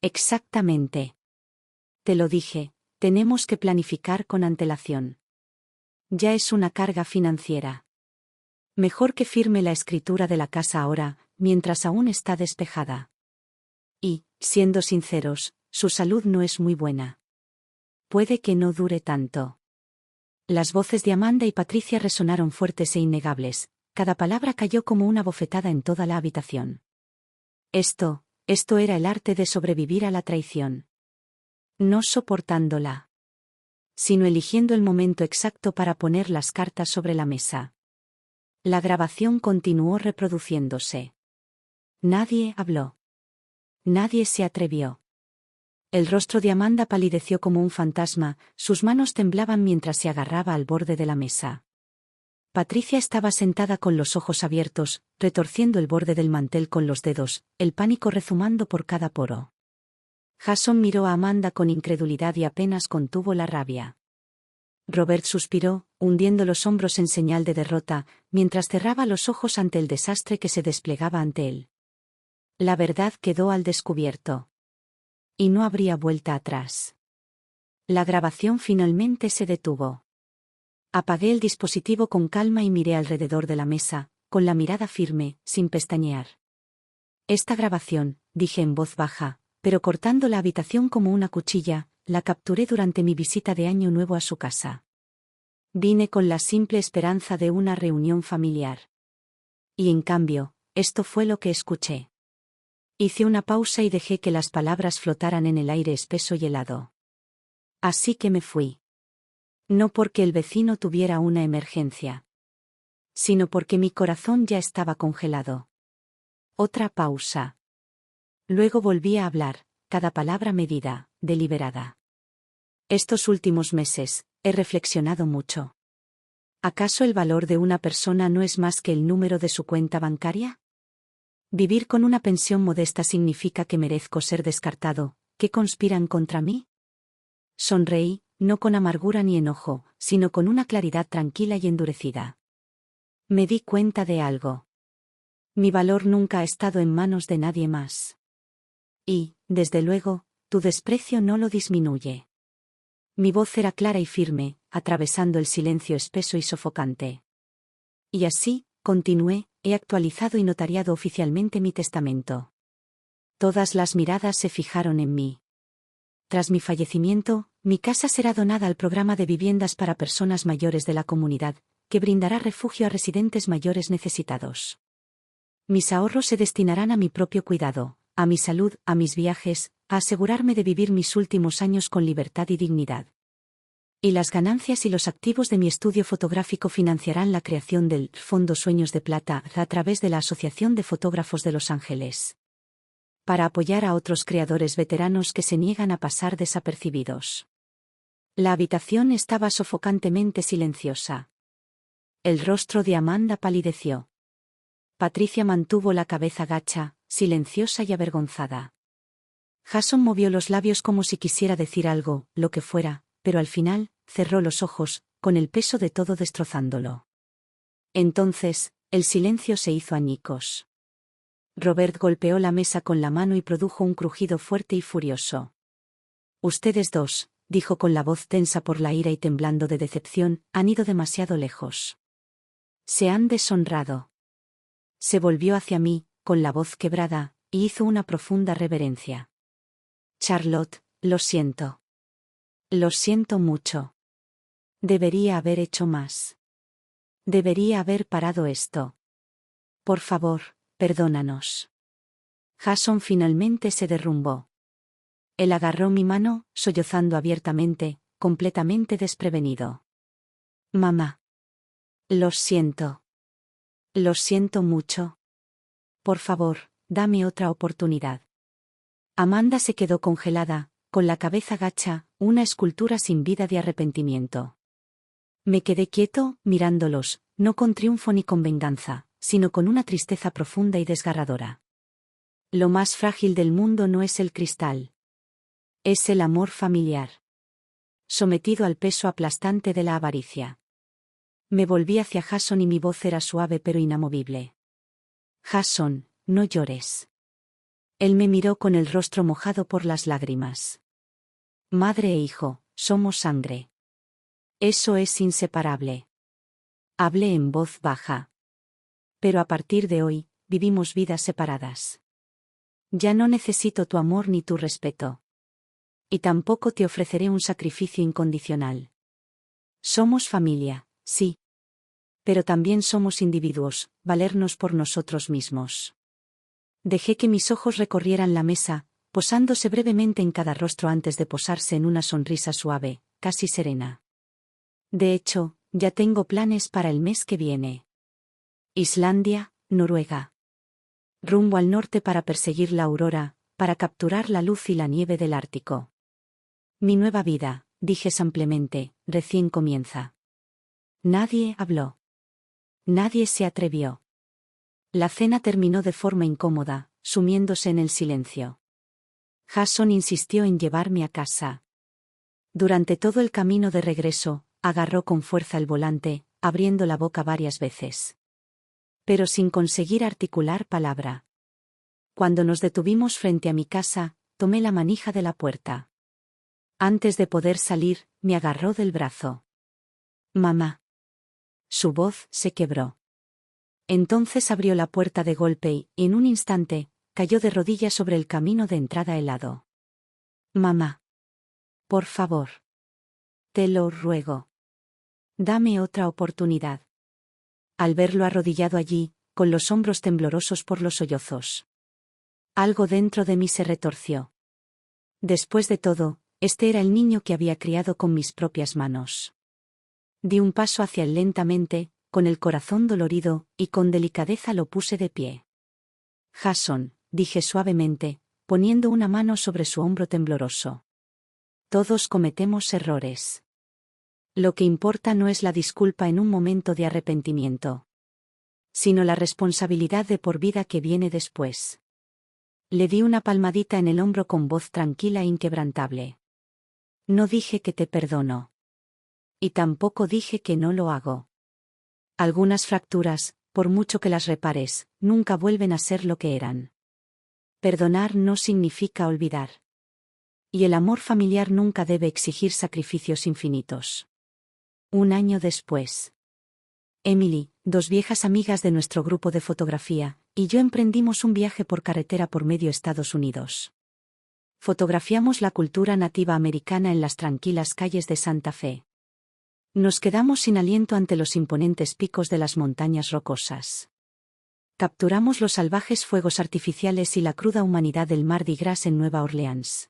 Exactamente. Te lo dije, tenemos que planificar con antelación. Ya es una carga financiera. Mejor que firme la escritura de la casa ahora, mientras aún está despejada. Y, siendo sinceros, su salud no es muy buena. Puede que no dure tanto. Las voces de Amanda y Patricia resonaron fuertes e innegables, cada palabra cayó como una bofetada en toda la habitación. Esto era el arte de sobrevivir a la traición. No soportándola, sino eligiendo el momento exacto para poner las cartas sobre la mesa. La grabación continuó reproduciéndose. Nadie habló. Nadie se atrevió. El rostro de Amanda palideció como un fantasma, sus manos temblaban mientras se agarraba al borde de la mesa. Patricia estaba sentada con los ojos abiertos, retorciendo el borde del mantel con los dedos, el pánico rezumando por cada poro. Jason miró a Amanda con incredulidad y apenas contuvo la rabia. Robert suspiró, hundiendo los hombros en señal de derrota, mientras cerraba los ojos ante el desastre que se desplegaba ante él. La verdad quedó al descubierto. Y no habría vuelta atrás. La grabación finalmente se detuvo. Apagué el dispositivo con calma y miré alrededor de la mesa, con la mirada firme, sin pestañear. Esta grabación, dije en voz baja, pero cortando la habitación como una cuchilla, la capturé durante mi visita de Año Nuevo a su casa. Vine con la simple esperanza de una reunión familiar. Y en cambio, esto fue lo que escuché. Hice una pausa y dejé que las palabras flotaran en el aire espeso y helado. Así que me fui. No porque el vecino tuviera una emergencia, sino porque mi corazón ya estaba congelado. Otra pausa. Luego volví a hablar, cada palabra medida, deliberada. Estos últimos meses, he reflexionado mucho. ¿Acaso el valor de una persona no es más que el número de su cuenta bancaria? ¿Vivir con una pensión modesta significa que merezco ser descartado, que conspiran contra mí? Sonreí, no con amargura ni enojo, sino con una claridad tranquila y endurecida. Me di cuenta de algo. Mi valor nunca ha estado en manos de nadie más. Y, desde luego, tu desprecio no lo disminuye. Mi voz era clara y firme, atravesando el silencio espeso y sofocante. Y así, continué, he actualizado y notariado oficialmente mi testamento. Todas las miradas se fijaron en mí. Tras mi fallecimiento, mi casa será donada al programa de viviendas para personas mayores de la comunidad, que brindará refugio a residentes mayores necesitados. Mis ahorros se destinarán a mi propio cuidado, a mi salud, a mis viajes, a asegurarme de vivir mis últimos años con libertad y dignidad. Y las ganancias y los activos de mi estudio fotográfico financiarán la creación del Fondo Sueños de Plata a través de la Asociación de Fotógrafos de Los Ángeles, para apoyar a otros creadores veteranos que se niegan a pasar desapercibidos. La habitación estaba sofocantemente silenciosa. El rostro de Amanda palideció. Patricia mantuvo la cabeza gacha, silenciosa y avergonzada. Jason movió los labios como si quisiera decir algo, lo que fuera, pero al final, cerró los ojos, con el peso de todo destrozándolo. Entonces, el silencio se hizo añicos. Robert golpeó la mesa con la mano y produjo un crujido fuerte y furioso. Ustedes dos, dijo con la voz tensa por la ira y temblando de decepción, han ido demasiado lejos. Se han deshonrado. Se volvió hacia mí, con la voz quebrada, y hizo una profunda reverencia. Charlotte, lo siento. Lo siento mucho. Debería haber hecho más. Debería haber parado esto. Por favor, perdónanos. Jason finalmente se derrumbó. Él agarró mi mano, sollozando abiertamente, completamente desprevenido. Mamá. Lo siento. Lo siento mucho. Por favor, dame otra oportunidad. Amanda se quedó congelada, con la cabeza gacha, una escultura sin vida de arrepentimiento. Me quedé quieto, mirándolos, no con triunfo ni con venganza, sino con una tristeza profunda y desgarradora. Lo más frágil del mundo no es el cristal. Es el amor familiar. Sometido al peso aplastante de la avaricia. Me volví hacia Jason y mi voz era suave pero inamovible. Jason, no llores. Él me miró con el rostro mojado por las lágrimas. Madre e hijo, somos sangre. Eso es inseparable. Hablé en voz baja. Pero a partir de hoy, vivimos vidas separadas. Ya no necesito tu amor ni tu respeto. Y tampoco te ofreceré un sacrificio incondicional. Somos familia, sí. Pero también somos individuos, valernos por nosotros mismos. Dejé que mis ojos recorrieran la mesa, posándose brevemente en cada rostro antes de posarse en una sonrisa suave, casi serena. De hecho, ya tengo planes para el mes que viene. Islandia, Noruega. Rumbo al norte para perseguir la aurora, para capturar la luz y la nieve del Ártico. Mi nueva vida, dije simplemente, recién comienza. Nadie habló. Nadie se atrevió. La cena terminó de forma incómoda, sumiéndose en el silencio. Jason insistió en llevarme a casa. Durante todo el camino de regreso, agarró con fuerza el volante, abriendo la boca varias veces. Pero sin conseguir articular palabra. Cuando nos detuvimos frente a mi casa, tomé la manija de la puerta. Antes de poder salir, me agarró del brazo. Mamá. Su voz se quebró. Entonces abrió la puerta de golpe y, en un instante, cayó de rodillas sobre el camino de entrada helado. Mamá. Por favor. Te lo ruego. Dame otra oportunidad. Al verlo arrodillado allí, con los hombros temblorosos por los sollozos. Algo dentro de mí se retorció. Después de todo, este era el niño que había criado con mis propias manos. Di un paso hacia él lentamente, con el corazón dolorido, y con delicadeza lo puse de pie. Jason, dije suavemente, poniendo una mano sobre su hombro tembloroso. Todos cometemos errores. Lo que importa no es la disculpa en un momento de arrepentimiento, sino la responsabilidad de por vida que viene después. Le di una palmadita en el hombro con voz tranquila e inquebrantable. No dije que te perdono. Y tampoco dije que no lo hago. Algunas fracturas, por mucho que las repares, nunca vuelven a ser lo que eran. Perdonar no significa olvidar. Y el amor familiar nunca debe exigir sacrificios infinitos. Un año después. Emily, dos viejas amigas de nuestro grupo de fotografía, y yo emprendimos un viaje por carretera por medio Estados Unidos. Fotografiamos la cultura nativa americana en las tranquilas calles de Santa Fe. Nos quedamos sin aliento ante los imponentes picos de las montañas rocosas. Capturamos los salvajes fuegos artificiales y la cruda humanidad del Mardi Gras en Nueva Orleans.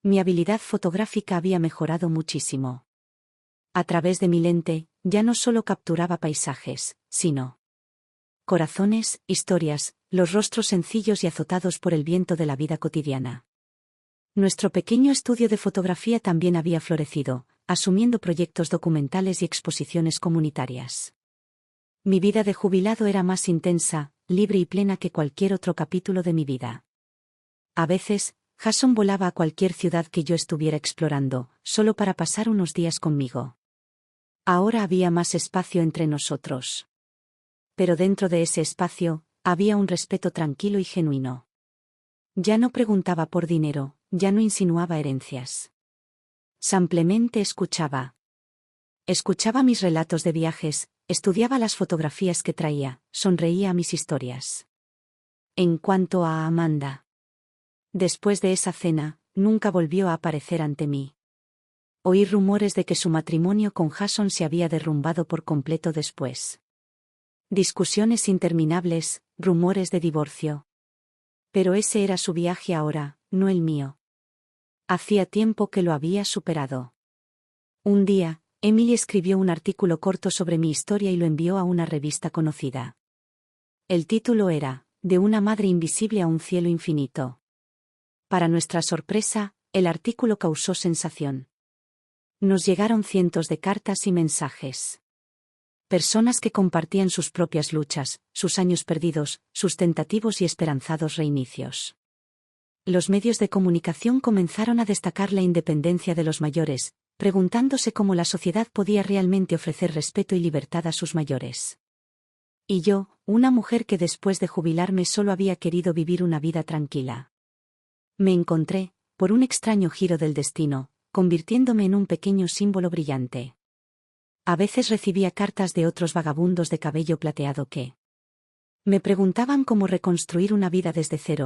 Mi habilidad fotográfica había mejorado muchísimo. A través de mi lente, ya no solo capturaba paisajes, sino corazones, historias, los rostros sencillos y azotados por el viento de la vida cotidiana. Nuestro pequeño estudio de fotografía también había florecido, asumiendo proyectos documentales y exposiciones comunitarias. Mi vida de jubilado era más intensa, libre y plena que cualquier otro capítulo de mi vida. A veces, Jason volaba a cualquier ciudad que yo estuviera explorando, solo para pasar unos días conmigo. Ahora había más espacio entre nosotros. Pero dentro de ese espacio, había un respeto tranquilo y genuino. Ya no preguntaba por dinero, ya no insinuaba herencias. Simplemente escuchaba. Escuchaba mis relatos de viajes, estudiaba las fotografías que traía, sonreía a mis historias. En cuanto a Amanda. Después de esa cena, nunca volvió a aparecer ante mí. Oí rumores de que su matrimonio con Jason se había derrumbado por completo después. Discusiones interminables, rumores de divorcio. Pero ese era su viaje ahora, no el mío. Hacía tiempo que lo había superado. Un día, Emily escribió un artículo corto sobre mi historia y lo envió a una revista conocida. El título era, De una madre invisible a un cielo infinito. Para nuestra sorpresa, el artículo causó sensación. Nos llegaron cientos de cartas y mensajes. Personas que compartían sus propias luchas, sus años perdidos, sus tentativos y esperanzados reinicios. Los medios de comunicación comenzaron a destacar la independencia de los mayores, preguntándose cómo la sociedad podía realmente ofrecer respeto y libertad a sus mayores. Y yo, una mujer que después de jubilarme solo había querido vivir una vida tranquila. Me encontré, por un extraño giro del destino, convirtiéndome en un pequeño símbolo brillante. A veces recibía cartas de otros vagabundos de cabello plateado que me preguntaban cómo reconstruir una vida desde cero,